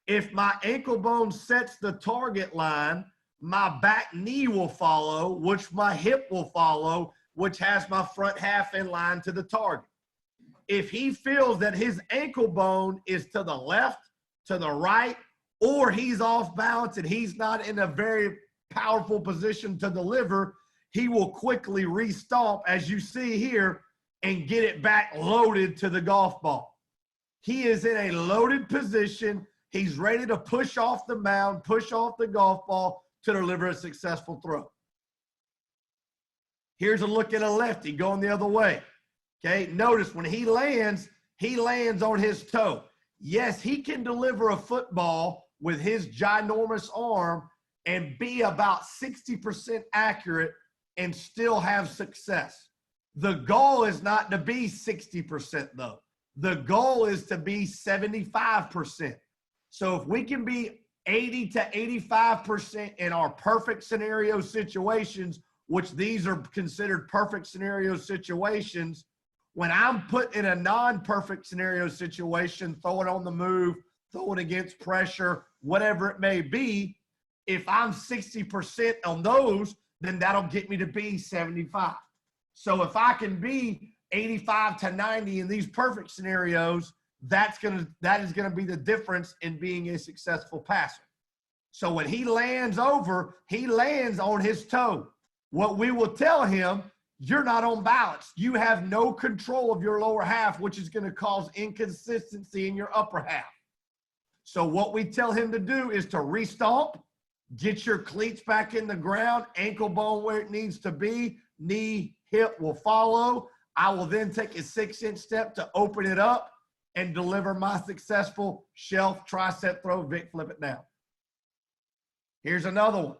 If my ankle bone sets the target line, my back knee will follow, which my hip will follow, which has my front half in line to the target. If he feels that his ankle bone is to the left, to the right, or he's off balance and he's not in a very powerful position to deliver, he will quickly re-stomp, as you see here, and get it back loaded to the golf ball. He is in a loaded position. He's ready to push off the mound, push off the golf ball to deliver a successful throw. Here's a look at a lefty going the other way. Okay, notice when he lands on his toe. Yes, he can deliver a football with his ginormous arm and be about 60% accurate and still have success. The goal is not to be 60% though. The goal is to be 75%. So if we can be 80 to 85% in our perfect scenario situations, which these are considered perfect scenario situations, when I'm put in a non-perfect scenario situation, throwing on the move, throwing against pressure, whatever it may be, if I'm 60% on those, then that'll get me to be 75. So if I can be 85 to 90 in these perfect scenarios, that is gonna be the difference in being a successful passer. So when he lands over, he lands on his toe. What we will tell him, you're not on balance. You have no control of your lower half, which is going to cause inconsistency in your upper half. So what we tell him to do is to re-stomp, get your cleats back in the ground, ankle bone where it needs to be, knee, hip will follow. I will then take a 6-inch step to open it up and deliver my successful shelf tricep throw, Vic, flip it down. Here's another one.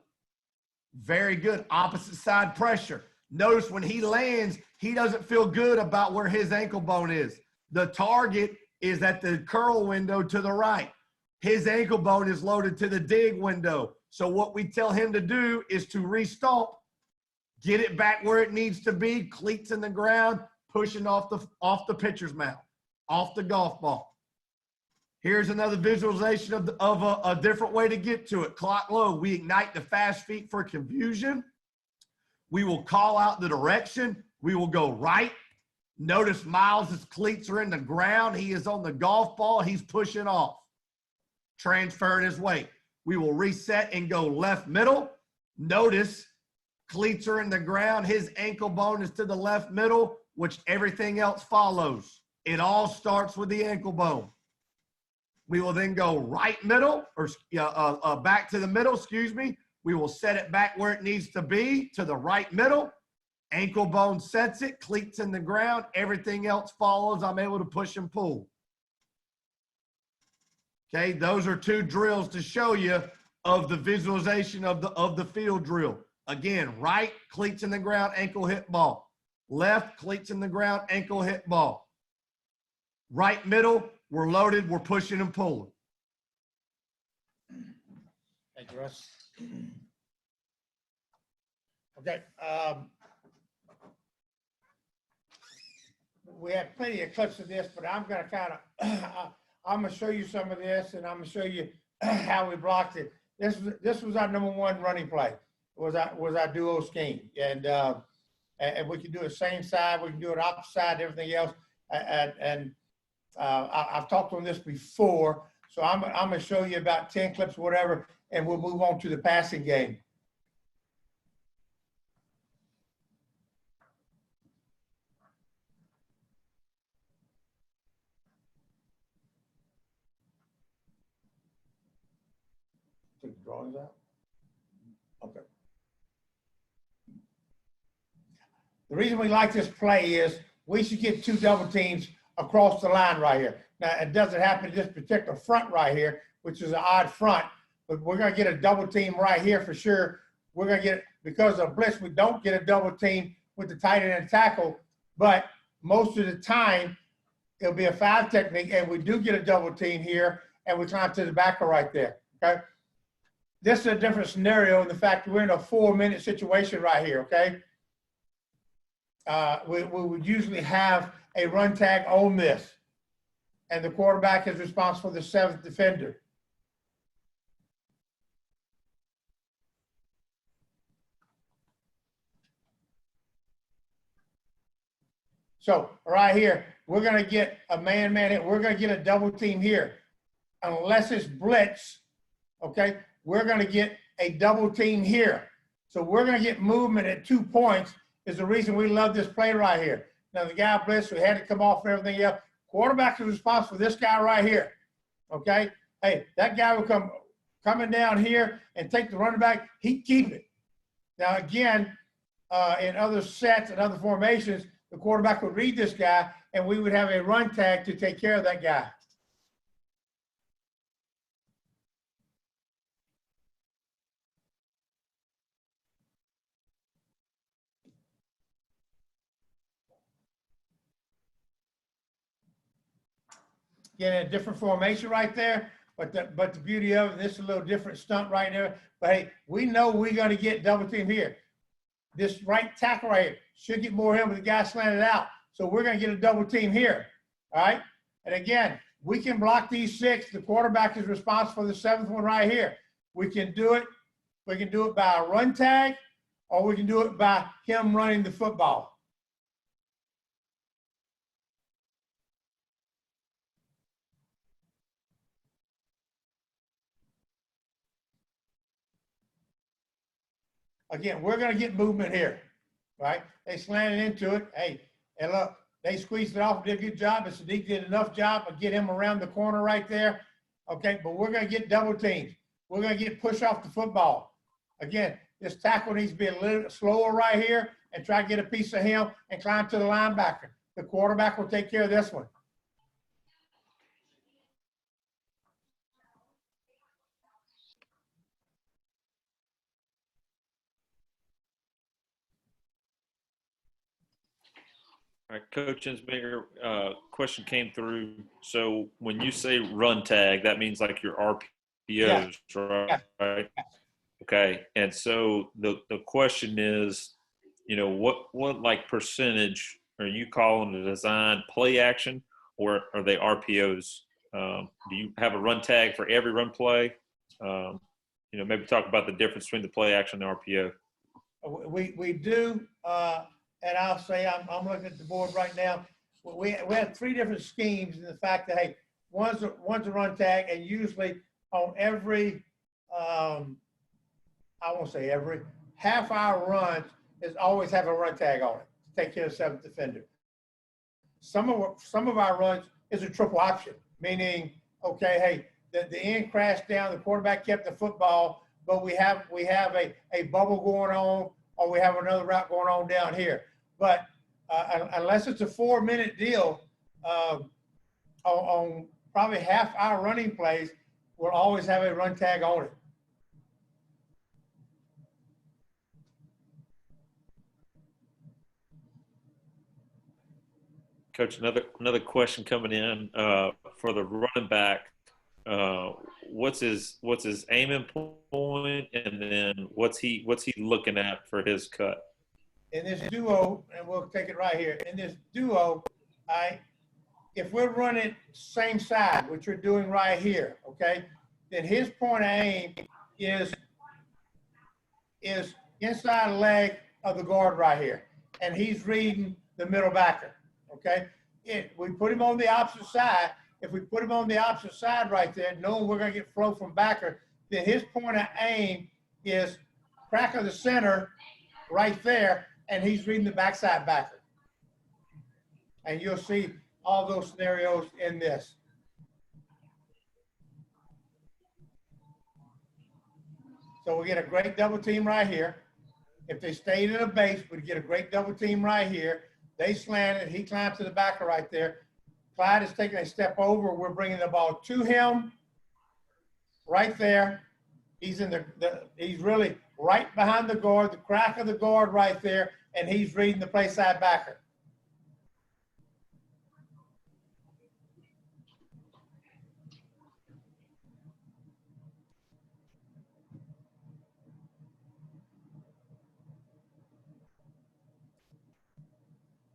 Very good, opposite side pressure. Notice when he lands, he doesn't feel good about where his ankle bone is. The target is at the curl window to the right. His ankle bone is loaded to the dig window. So what we tell him to do is to re-stomp, get it back where it needs to be, cleats in the ground, pushing off the pitcher's mound, off the golf ball. Here's another visualization of a different way to get to it. Clock low, we ignite the fast feet for confusion. We will call out the direction. We will go right. Notice Miles' cleats are in the ground. He is on the golf ball. He's pushing off, transferring his weight. We will reset and go left middle. Notice cleats are in the ground. His ankle bone is to the left middle, which everything else follows. It all starts with the ankle bone. We will then go right middle, or back to the middle, excuse me. We will set it back where it needs to be, to the right middle. Ankle bone sets it, cleats in the ground. Everything else follows. I'm able to push and pull. Okay, those are 2 drills to show you of the visualization of the field drill. Again, right, cleats in the ground, ankle hit ball. Left, cleats in the ground, ankle hit ball. Right middle, we're loaded, we're pushing and pulling. Thank you, Russ. Okay. We have plenty of clips of this, but I'm going to I'm going to show you some of this, and I'm going to show you how we blocked it. This was our #1 running play. Was our duo scheme, and we can do it same side, we can do it opposite side, everything else. I've talked on this before, so I'm going to show you about 10 clips, or whatever, and we'll move on to the passing game. Take the drawings out. Okay. The reason we like this play is we should get 2 double teams across the line right here. Now, it doesn't happen in this particular front right here, which is an odd front, but we're going to get a double team right here for sure. We're going to get, because of blitz, we don't get a double team with the tight end and tackle, but most of the time it'll be a 5 technique, and we do get a double team here, and we climb to the backer right there, okay? This is a different scenario in the fact that we're in a 4-minute situation right here, okay? We would usually have a run tag on this, and the quarterback is responsible for the 7th defender. So right here, we're going to get a man-man hit. We're going to get a double team here. Unless it's blitz, okay, we're going to get a double team here. So we're going to get movement at 2 points is the reason we love this play right here. Now, the guy blitz, we had to come off and everything else. Quarterback is responsible for this guy right here, okay? Hey, that guy will coming down here and take the running back. He'd keep it. Now, again, in other sets and other formations, the quarterback would read this guy, and we would have a run tag to take care of that guy. Again, a different formation right there, but the beauty of it, this is a little different stunt right there. But hey, we know we're going to get double team here. This right tackle right here should get more in with the guy slanted out. So we're going to get a double team here, all right? And again, we can block these 6. The quarterback is responsible for the 7th one right here. We can do it. We can do it by a run tag, or we can do it by him running the football. Again, we're going to get movement here, right? They slanted into it. Hey, and look, they squeezed it off, did a good job. And Sadiq did enough job to get him around the corner right there. Okay, but we're going to get double teams. We're going to get push off the football. Again, this tackle needs to be a little slower right here and try to get a piece of him and climb to the linebacker. The quarterback will take care of this one. All right, Coach Ensminger, question came through. So when you say run tag, that means like your RPOs, yeah. Right? Yeah. Okay. And so the question is, you know, what like percentage are you calling a design play action, or are they RPOs? Do you have a run tag for every run play? You know, maybe talk about the difference between the play action and RPO. We do. And I'll say, I'm looking at the board right now. We have 3 different schemes in the fact that, hey, one's a run tag, and usually on every, I won't say every, half our runs is always have a run tag on it to take care of the 7th defender. Some of our runs is a triple option, meaning, okay, hey, the end crashed down, the quarterback kept the football, but we have a bubble going on, or we have another route going on down here. But unless it's a 4-minute deal, on probably half our running plays, we'll always have a run tag on it. Coach, another question coming in for the running back. What's his aiming point, and then what's he looking at for his cut? In this duo, and we'll take it right here. In this duo, if we're running same side, which we're doing right here, okay, then his point of aim is inside leg of the guard right here, and he's reading the middle backer. Okay, we put him on the opposite side. If we put him on the opposite side right there, knowing we're going to get flow from backer, then his point of aim is crack of the center right there, and he's reading the backside backer. And you'll see all those scenarios in this. So we get a great double team right here. If they stayed in a base, we'd get a great double team right here. They slant it. He climbs to the backer right there. Clyde is taking a step over. We're bringing the ball to him right there. He's in he's really right behind the guard, the crack of the guard right there, and he's reading the play side backer.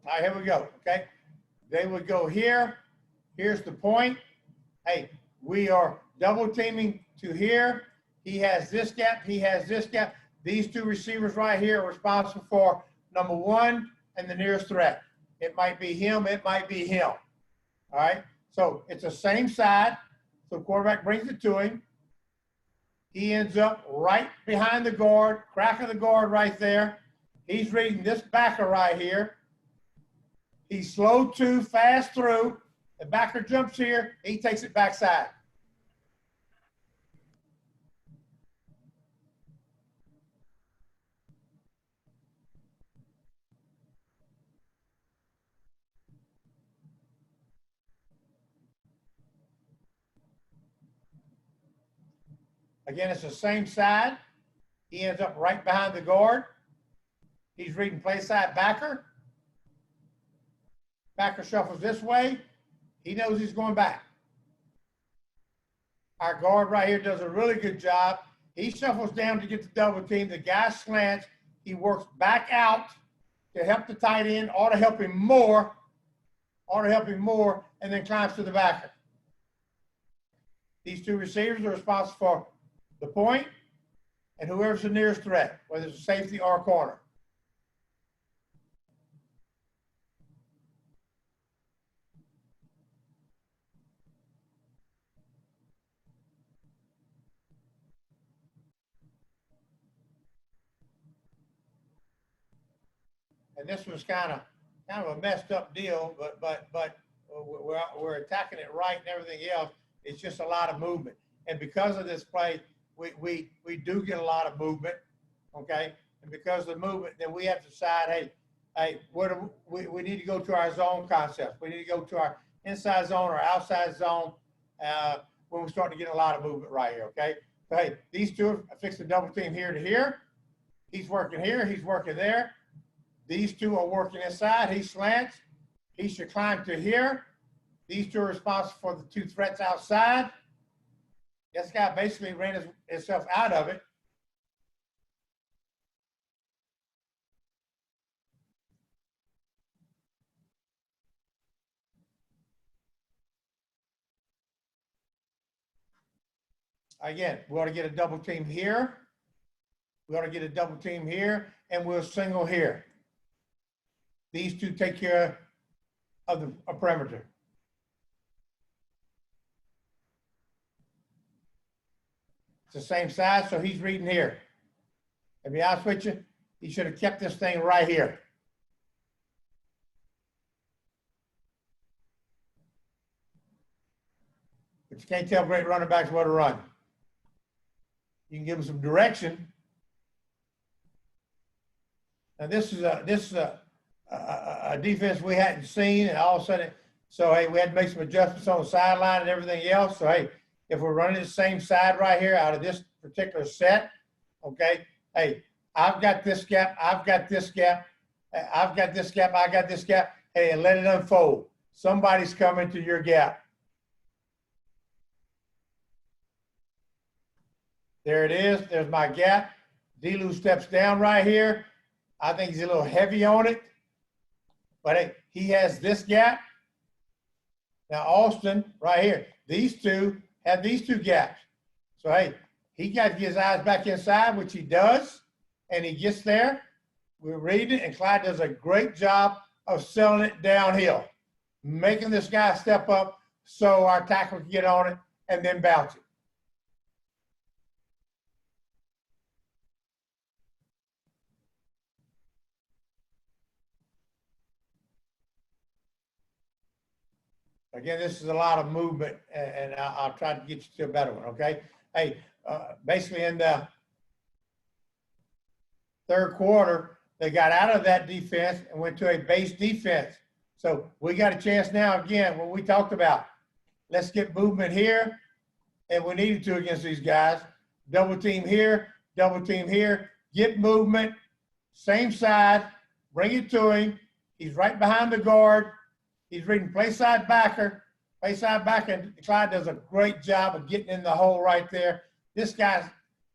All right, here we go, okay? They would go here. Here's the point. Hey, we are double teaming to here. He has this gap. He has this gap. These two receivers right here are responsible for number one and the nearest threat. It might be him. It might be him. All right? So it's the same side. So the quarterback brings it to him. He ends up right behind the guard, crack of the guard right there. He's reading this backer right here. He's slow to, fast through. The backer jumps here. He takes it backside. Again, it's the same side. He ends up right behind the guard. He's reading play side backer. Backer shuffles this way. He knows he's going back. Our guard right here does a really good job. He shuffles down to get the double team. The guy slants. He works back out to help the tight end, or to help him more, and then climbs to the backer. These two receivers are responsible for the point and whoever's the nearest threat, whether it's a safety or a corner. And this was kind of a messed up deal, but we're attacking it right and everything else. It's just a lot of movement, and because of this play, we do get a lot of movement, okay? And because of the movement, then we have to decide, hey, we need to go to our zone concepts. We need to go to our inside zone or outside zone when we start to get a lot of movement right here, okay? So hey, these two are fixed the double team here to here. He's working here. He's working there. These two are working inside. He slants. He should climb to here. These two are responsible for the two threats outside. This guy basically ran himself out of it. Again, we ought to get a double team here. We ought to get a double team here, and we'll single here. These two take care of the perimeter. It's the same size, so he's reading here. To be honest with you, he should have kept this thing right here. But you can't tell great running backs what to run. You can give them some direction. Now this is a defense we hadn't seen, and all of a sudden, so hey, we had to make some adjustments on the sideline and everything else. So hey, if we're running the same side right here out of this particular set, okay, hey, I've got this gap, I've got this gap, I've got this gap, I got this gap. Hey, and let it unfold. Somebody's coming to your gap. There it is. There's my gap. D-Lou steps down right here. I think he's a little heavy on it. But hey, he has this gap. Now, Austin, right here. These two have these two gaps. So, hey, he got to get his eyes back inside, which he does. And he gets there. We're reading it. And Clyde does a great job of selling it downhill, making this guy step up so our tackle can get on it and then bounce it. Again, this is a lot of movement, and I'll try to get you to a better one, okay? Hey, basically in the third quarter, they got out of that defense and went to a base defense. So we got a chance now, again, what we talked about. Let's get movement here, and we needed to against these guys. Double team here, get movement, same side, bring it to him. He's right behind the guard. He's reading play side backer, and Clyde does a great job of getting in the hole right there. This guy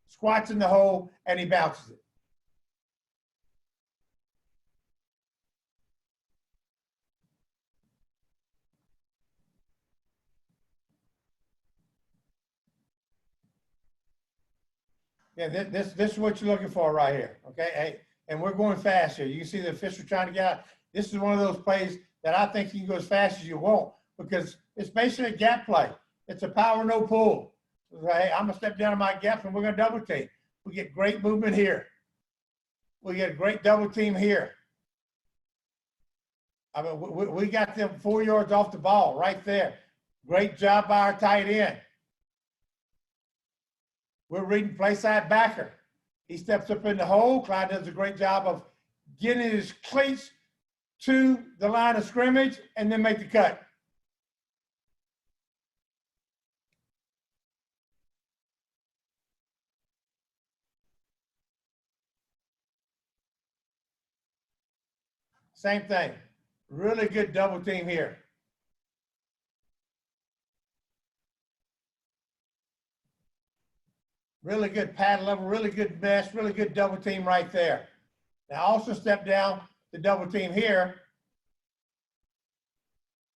squats in the hole, and he bounces it. Yeah, this is what you're looking for right here, okay? Hey, and we're going fast here. You can see the official trying to get out. This is one of those plays that I think you can go as fast as you want because it's basically a gap play. It's a power, no pull. Hey, I'm going to step down to my gap, and we're going to double team. We get great movement here. We get a great double team here. I mean, we got them 4 yards off the ball right there. Great job by our tight end. We're reading play side backer. He steps up in the hole. Clyde does a great job of getting his cleats to the line of scrimmage and then make the cut. Same thing. Really good double team here. Really good pad level, really good mesh, really good double team right there. Now also step down the double team here.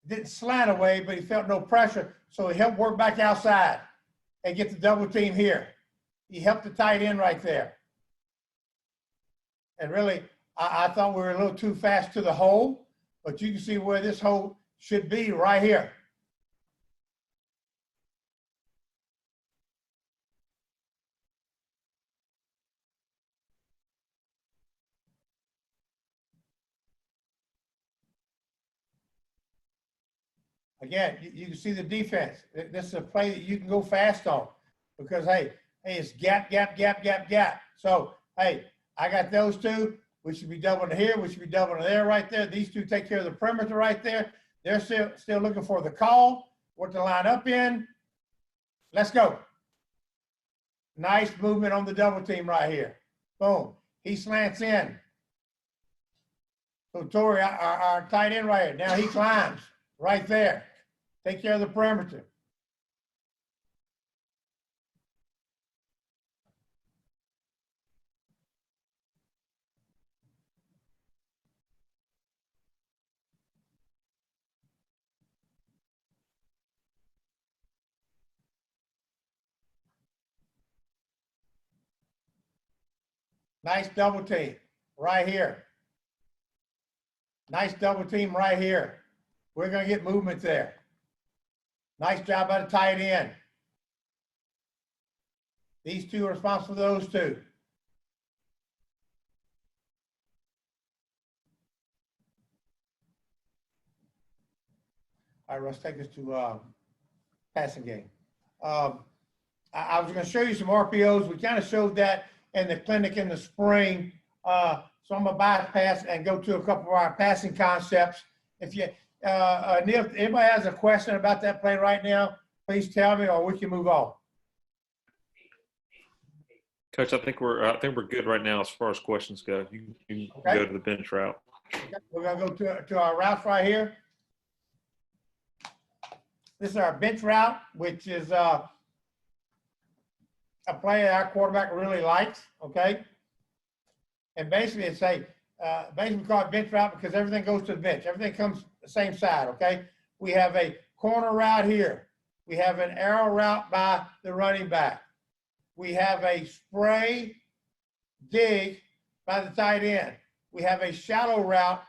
Didn't slant away, but he felt no pressure, so he helped work back outside and get the double team here. He helped the tight end right there. And really, I thought we were a little too fast to the hole, but you can see where this hole should be right here. Again, you can see the defense. This is a play that you can go fast on because, hey, it's gap. So, hey, I got those two. We should be doubling here. We should be doubling there right there. These two take care of the perimeter right there. They're still looking for the call, what to line up in. Let's go. Nice movement on the double team right here. Boom. He slants in. So, Torrey, our tight end right here. Now he climbs right there. Take care of the perimeter. Nice double team right here. Nice double team right here. We're going to get movement there. Nice job by the tight end. These two are responsible for those two. All right, Russ, take us to passing game. I was going to show you some RPOs. We kind of showed that in the clinic in the spring. So I'm going to bypass and go to a couple of our passing concepts. If you, Neil, if anybody has a question about that play right now, please tell me, or we can move on. Coach, I think we're good right now as far as questions go. You can Okay. go to the bench route. We're going to go to our routes right here. This is our bench route, which is a play that our quarterback really likes, okay? And basically it's basically we call it bench route because everything goes to the bench. Everything comes the same side, okay? We have a corner route here. We have an arrow route by the running back. We have a spray dig by the tight end. We have a shallow route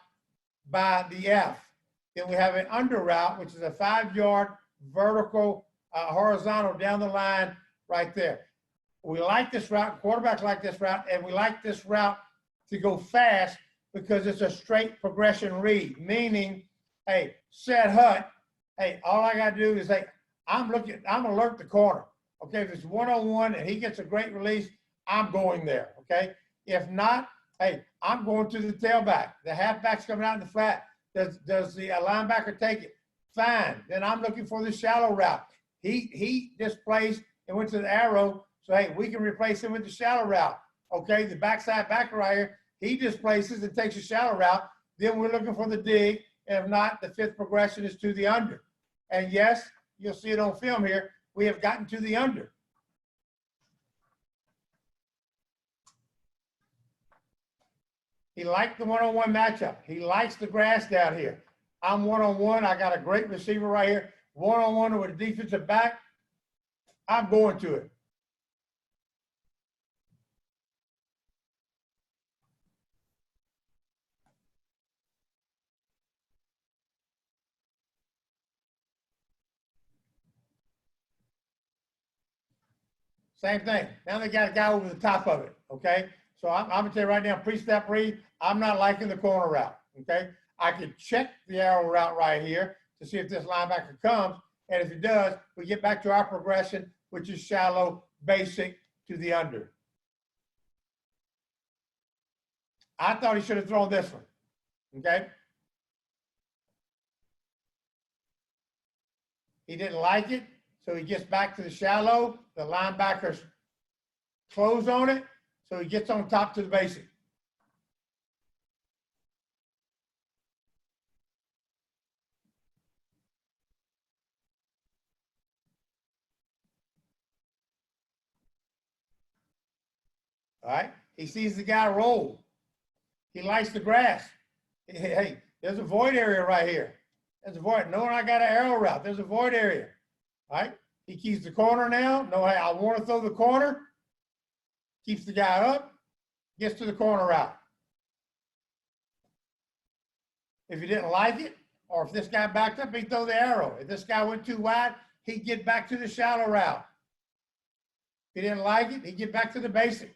by the F. Then we have an under route, which is a 5-yard vertical, horizontal down the line right there. We like this route, quarterbacks like this route, and we like this route to go fast because it's a straight progression read, meaning, hey, set hut, hey, all I got to do is, hey, I'm alert the corner. Okay, if it's one-on-one and he gets a great release, I'm going there, okay? If not, hey, I'm going to the tailback. The halfback's coming out in the flat. Does the linebacker take it? Fine. Then I'm looking for the shallow route. He displaced and went to the arrow, so, hey, we can replace him with the shallow route. Okay, the backside backer right here, he displaces and takes a shallow route. Then we're looking for the dig. And if not, the fifth progression is to the under. And yes, you'll see it on film here. We have gotten to the under. He liked the one-on-one matchup. He likes the grass down here. I'm one-on-one. I got a great receiver right here. One-on-one with a defensive back. I'm going to it. Same thing. Now they got a guy over the top of it, okay? So I'm going to tell you right now, pre-snap read, I'm not liking the corner route, okay? I could check the arrow route right here to see if this linebacker comes, and if he does, we get back to our progression, which is shallow, basic, to the under. I thought he should have thrown this one, okay? He didn't like it. So he gets back to the shallow, the linebackers close on it, so he gets on top to the basic. All right, he sees the guy roll. He likes the grass. Hey, there's a void area right here. There's a void. Knowing I got an arrow route, there's a void area. All right, he keeps the corner now. No, hey, I want to throw the corner. Keeps the guy up, gets to the corner route. If he didn't like it, or if this guy backed up, he'd throw the arrow. If this guy went too wide, he'd get back to the shallow route. If he didn't like it, he'd get back to the basic.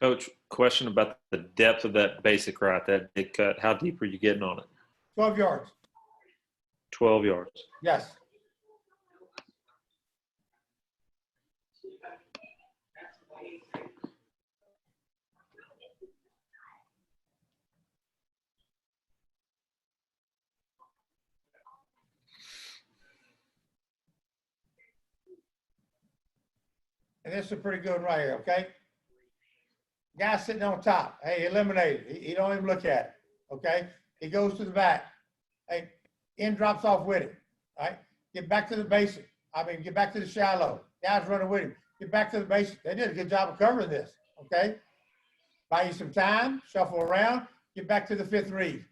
Coach, question about the depth of that basic route, that big cut. How deep are you getting on it? 12 yards. 12 yards. Yes. And this is a pretty good one right here, okay? Guy sitting on top. Hey, eliminated. He don't even look at it, okay? He goes to the back. Hey, end drops off with it, all right? Get back to the basic. Get back to the shallow. Guys running with him. Get back to the basic. They did a good job of covering this, okay? Buy you some time, shuffle around, get back to the fifth read.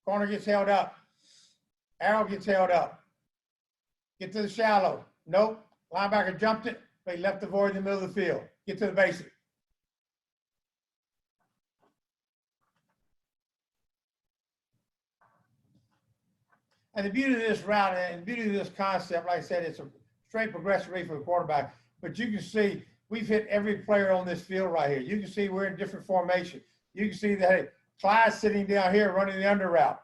Corner gets held up. Arrow gets held up. Get to the shallow. Nope. Linebacker jumped it, but he left the void in the middle of the field. Get to the basic. And the beauty of this route and the beauty of this concept, like I said, it's a straight progressive read for the quarterback. But you can see we've hit every player on this field right here. You can see we're in different formation. You can see that, hey, Clyde's sitting down here running the under route.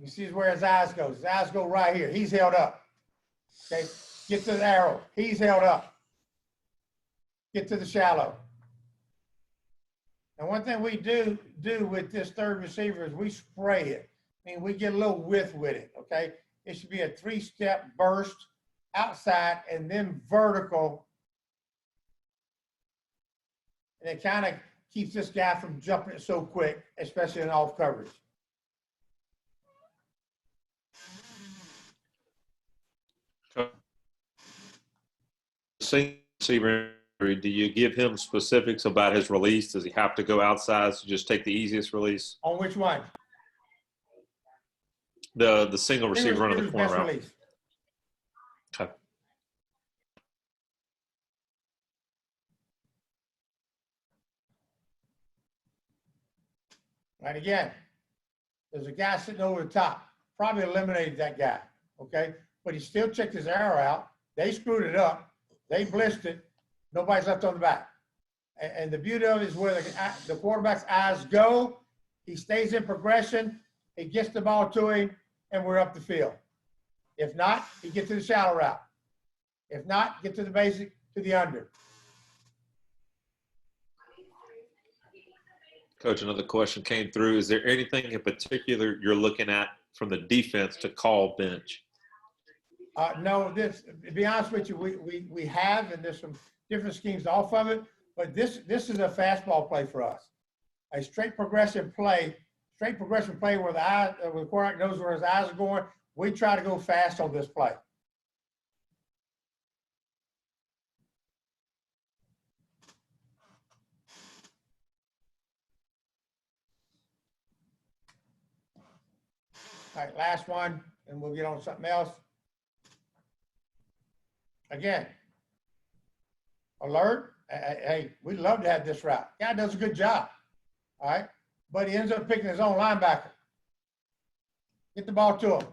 You see where his eyes go. His eyes go right here. He's held up. Okay, get to the arrow. He's held up. Get to the shallow. And one thing we do with this third receiver is we spray it. I mean, we get a little width with it, okay? It should be a 3-step burst outside and then vertical. And it kind of keeps this guy from jumping it so quick, especially in off coverage. Receiver, do you give him specifics about his release? Does he have to go outside to just take the easiest release? On which one? The single receiver running the corner route. Okay. Right, again, there's a guy sitting over the top. Probably eliminated that guy, okay? But he still checked his arrow out. They screwed it up. They blissed it. Nobody's left on the back. And the beauty of it is where the quarterback's eyes go. He stays in progression. He gets the ball to him, and we're up the field. If not, he gets to the shallow route. If not, get to the basic, to the under. Coach, another question came through. Is there anything in particular you're looking at from the defense to call bench? No, to be honest with you, we have, and there's some different schemes off of it, but this is a fastball play for us. A straight progression play where the quarterback knows where his eyes are going. We try to go fast on this play. All right, last one, and we'll get on something else. Again, alert. Hey, we'd love to have this route. Guy does a good job. All right. But he ends up picking his own linebacker. Get the ball to him.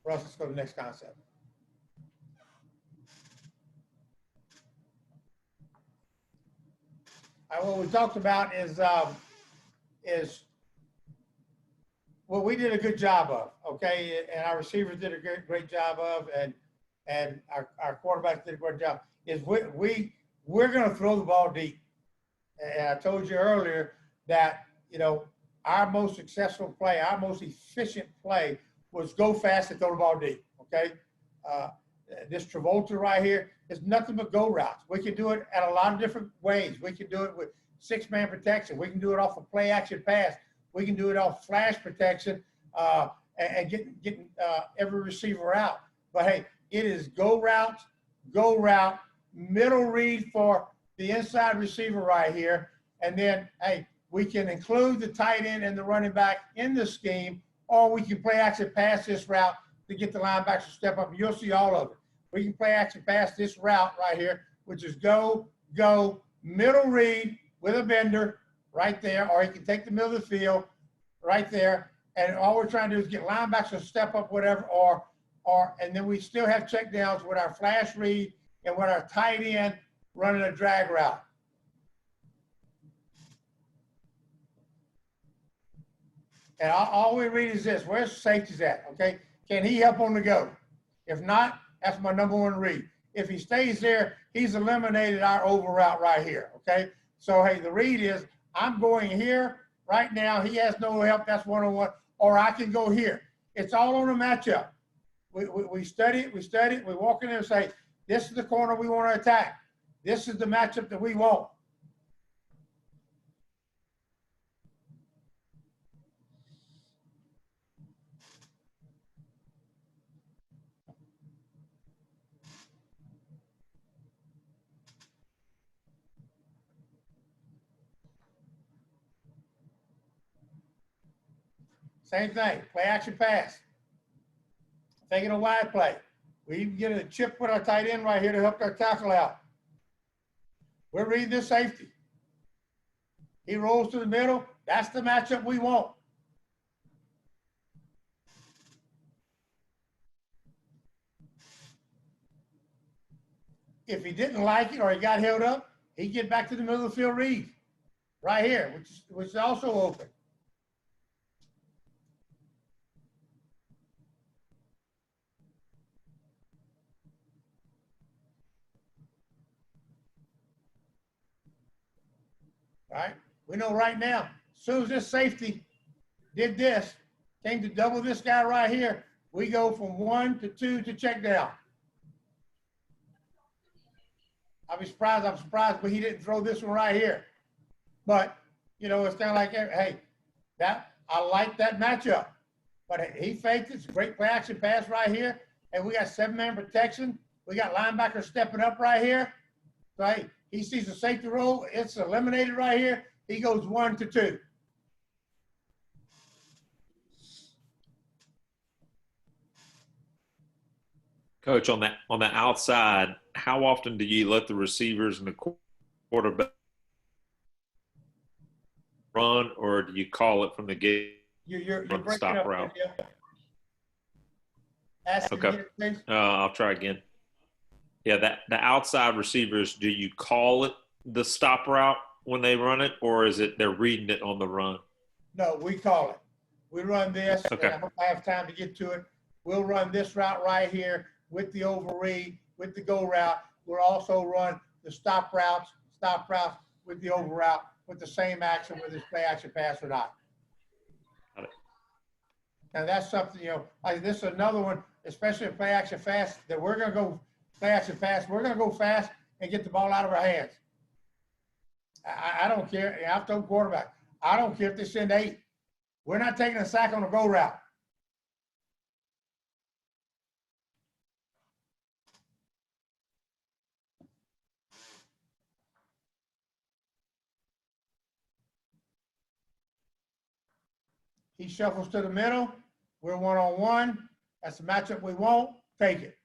Russ, let's go to the next concept. All right, what we talked about is what we did a good job of, okay, and our receivers did a great job of, and our quarterbacks did a great job, is we're going to throw the ball deep. And I told you earlier that, you know, our most successful play, our most efficient play was go fast and throw the ball deep, okay? This Travolta right here is nothing but go routes. We can do it at a lot of different ways. We can do it with 6-man protection. We can do it off a play action pass. We can do it off flash protection and getting every receiver out. But, hey, it is go route, middle read for the inside receiver right here. And then, hey, we can include the tight end and the running back in the scheme, or we can play action pass this route to get the linebackers to step up. You'll see all of it. We can play action pass this route right here, which is go, middle read with a bender right there, or he can take the middle of the field right there. And all we're trying to do is get linebackers to step up, whatever, and then we still have check downs with our flash read and with our tight end running a drag route. And all we read is this: where's the safeties at? Okay, can he help on the go? If not, that's my number one read. If he stays there, he's eliminated our over route right here. Okay, so hey, the read is I'm going here right now. He has no help. That's one-on-one, or I can go here. It's all on a matchup. We study it. We walk in there and say, this is the corner we want to attack. This is the matchup that we want. Same thing, play action pass. Taking a wide play. We even get a chip with our tight end right here to help our tackle out. We're reading this safety. He rolls to the middle. That's the matchup we want. If he didn't like it or he got held up, he'd get back to the middle of the field read. Right here, which is also open. All right, we know right now, as soon as this safety did this, came to double this guy right here, we go from 1 to 2 to check down. I'm surprised, but he didn't throw this one right here. But, you know, it's kind of like, hey, I like that matchup. But he faked it. It's a great play action pass right here. And we got 7-man protection. We got linebackers stepping up right here. So, hey, he sees the safety roll. It's eliminated right here. He goes 1 to 2. Coach, on the outside, how often do you let the receivers and the quarterback run, or do you call it from the gate? You're from the stop up, route. Okay. I'll try again. Yeah, the outside receivers, do you call it the stop route when they run it, or is it they're reading it on the run? No, we call it. We run this. Okay. And I hope I have time to get to it. We'll run this route right here with the overread, with the go route. We'll also run the stop routes with the over route with the same action, whether it's play action pass or not. Got it. Now that's something, you know, like this is another one, especially in play action fast, that we're going to go play action fast. We're going to go fast and get the ball out of our hands. I don't care. I've told quarterback, I don't care if they send 8. We're not taking a sack on the go route. He shuffles to the middle. We're 1-on-1. That's the matchup we want. Take it.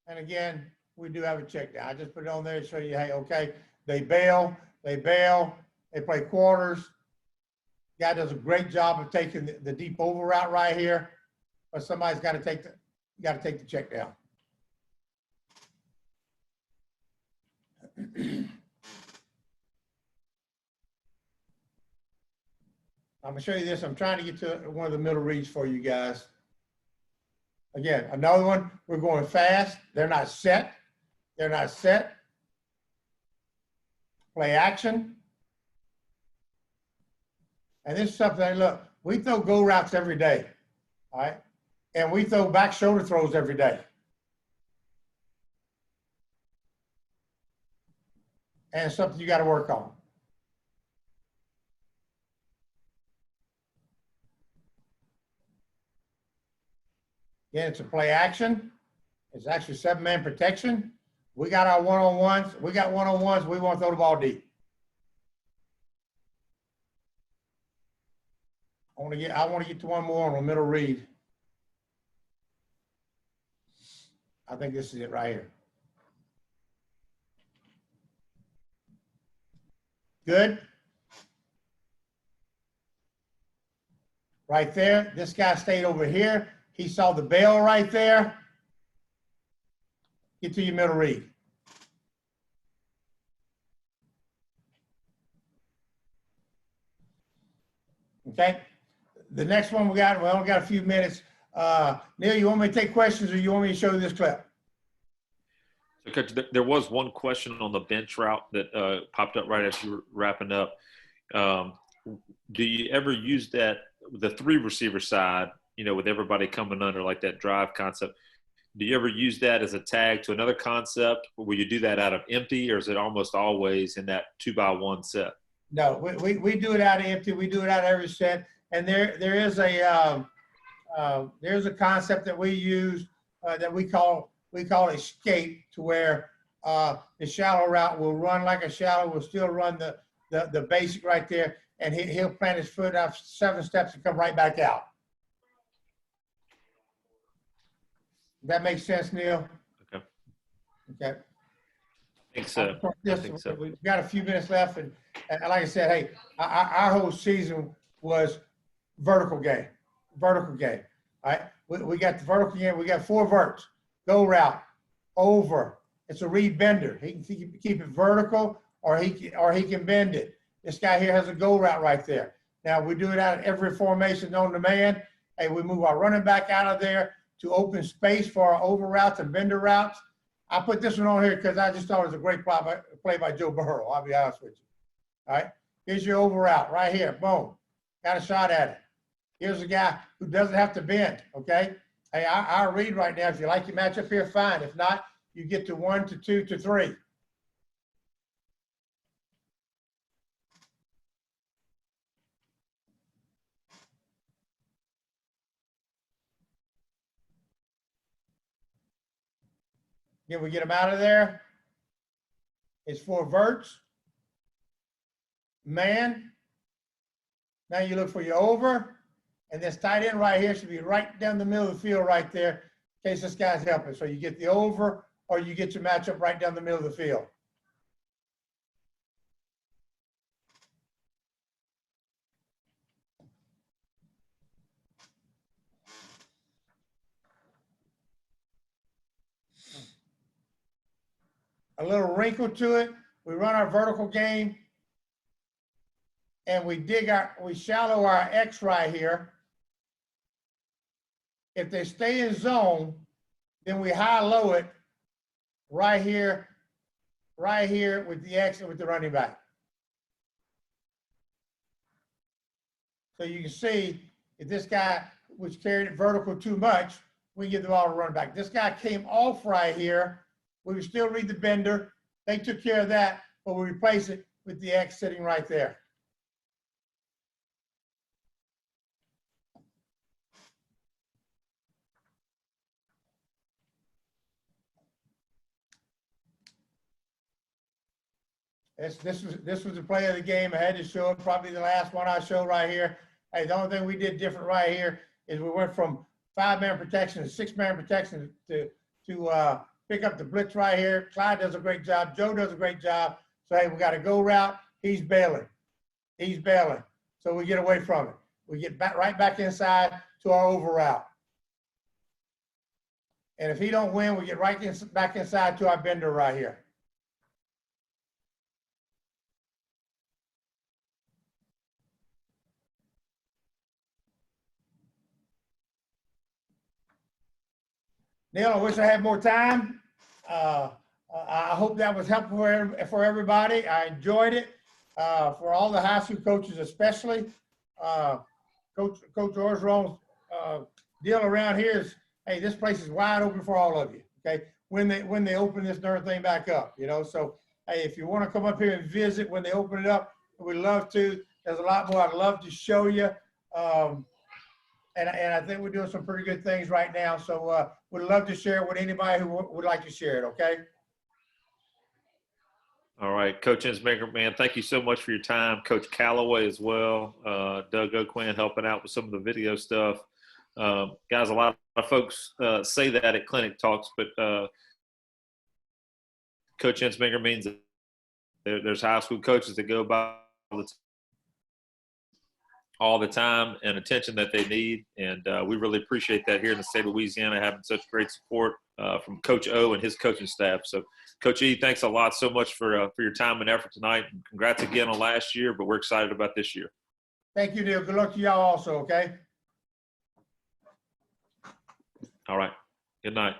And again, we do have a check down. I just put it on there to show you, hey, okay, they bail, they play quarters. Guy does a great job of taking the deep over route right here, but somebody's got to take the check down. I'm gonna show you this. I'm trying to get to one of the middle reads for you guys. Again, another one. We're going fast. They're not set. They're not set. Play action. And this is something, look, we throw go routes every day, all right? And we throw back shoulder throws every day. And it's something you got to work on. Again, it's a play action. It's actually 7-man protection. We got our one-on-ones. We got one-on-ones. We want to throw the ball deep. I want to get to one more on the middle read. I think this is it right here. Good. Right there. This guy stayed over here. He saw the bail right there. Get to your middle read. Okay. The next one we only got a few minutes. Neil, you want me to take questions or you want me to show you this clip? So, Coach, there was one question on the bench route that popped up right as you were wrapping up. Do you ever use that, the 3 receiver side, you know, with everybody coming under like that drive concept? Do you ever use that as a tag to another concept? Or will you do that out of empty, or is it almost always in that 2-by-1 set? No, we do it out of empty. We do it out of every set. And there is a there's a concept that we use that we call escape, to where the shallow route will run like a shallow, will still run the basic right there, and he'll plant his foot out 7 steps and come right back out. That makes sense, Neil? Okay. Okay. I think so. I think so. We've got a few minutes left, and like I said, hey, our whole season was vertical game. Vertical game. All right. We got the vertical game. We got 4 verts. Go route, over. It's a reed bender. He can keep it vertical, or he can bend it. This guy here has a go route right there. Now we do it out of every formation known to man. Hey, we move our running back out of there to open space for our over routes and bender routes. I put this one on here because I just thought it was a great play by Joe Burrow. I'll be honest with you. All right. Here's your over route right here. Boom. Got a shot at it. Here's a guy who doesn't have to bend. Okay. Hey, I'll read right now. If you like your matchup here, fine. If not, you get to 1 to 2 to 3. Again, we get them out of there. It's 4 verts. Man. Now you look for your over. And this tight end right here should be right down the middle of the field right there, in case this guy's helping. So you get the over, or you get your matchup right down the middle of the field. A little wrinkle to it. We run our vertical game, and we shallow our X right here. If they stay in zone, then we high-low it right here with the X and with the running back. So you can see if this guy was carried it vertical too much, we give the ball to run back. This guy came off right here. We would still read the bender. They took care of that, but we replace it with the X sitting right there. This was the play of the game. I had to show it, probably the last one I showed right here. Hey, the only thing we did different right here is we went from 5-man protection to 6-man protection to pick up the blitz right here. Clyde does a great job. Joe does a great job. So, hey, we got a go route. He's bailing. He's bailing. So we get away from it. We get right back inside to our over route. And if he don't win, we get back inside to our bender right here. Neil, I wish I had more time. I hope that was helpful for everybody. I enjoyed it. For all the high school coaches especially. Coach Orgeron's deal around here is, hey, this place is wide open for all of you, okay? When they open this darn thing back up, you know? So, hey, if you want to come up here and visit when they open it up, we'd love to. There's a lot more I'd love to show you. And I think we're doing some pretty good things right now. So we'd love to share it with anybody who would like to share it, okay? All right, Coach Ensminger, man, thank you so much for your time. Coach Calloway as well. Doug O'Quinn helping out with some of the video stuff. Guys, a lot of folks say that at Clinc Talks, but Coach Ensminger means that there's high school coaches that go by all the time and attention that they need. And we really appreciate that here in the state of Louisiana, having such great support from Coach O and his coaching staff. So, Coach E, thanks a lot so much for your time and effort tonight. And congrats again on last year, but we're excited about this year. Thank you, Neil. Good luck to y'all also, okay? All right. Good night.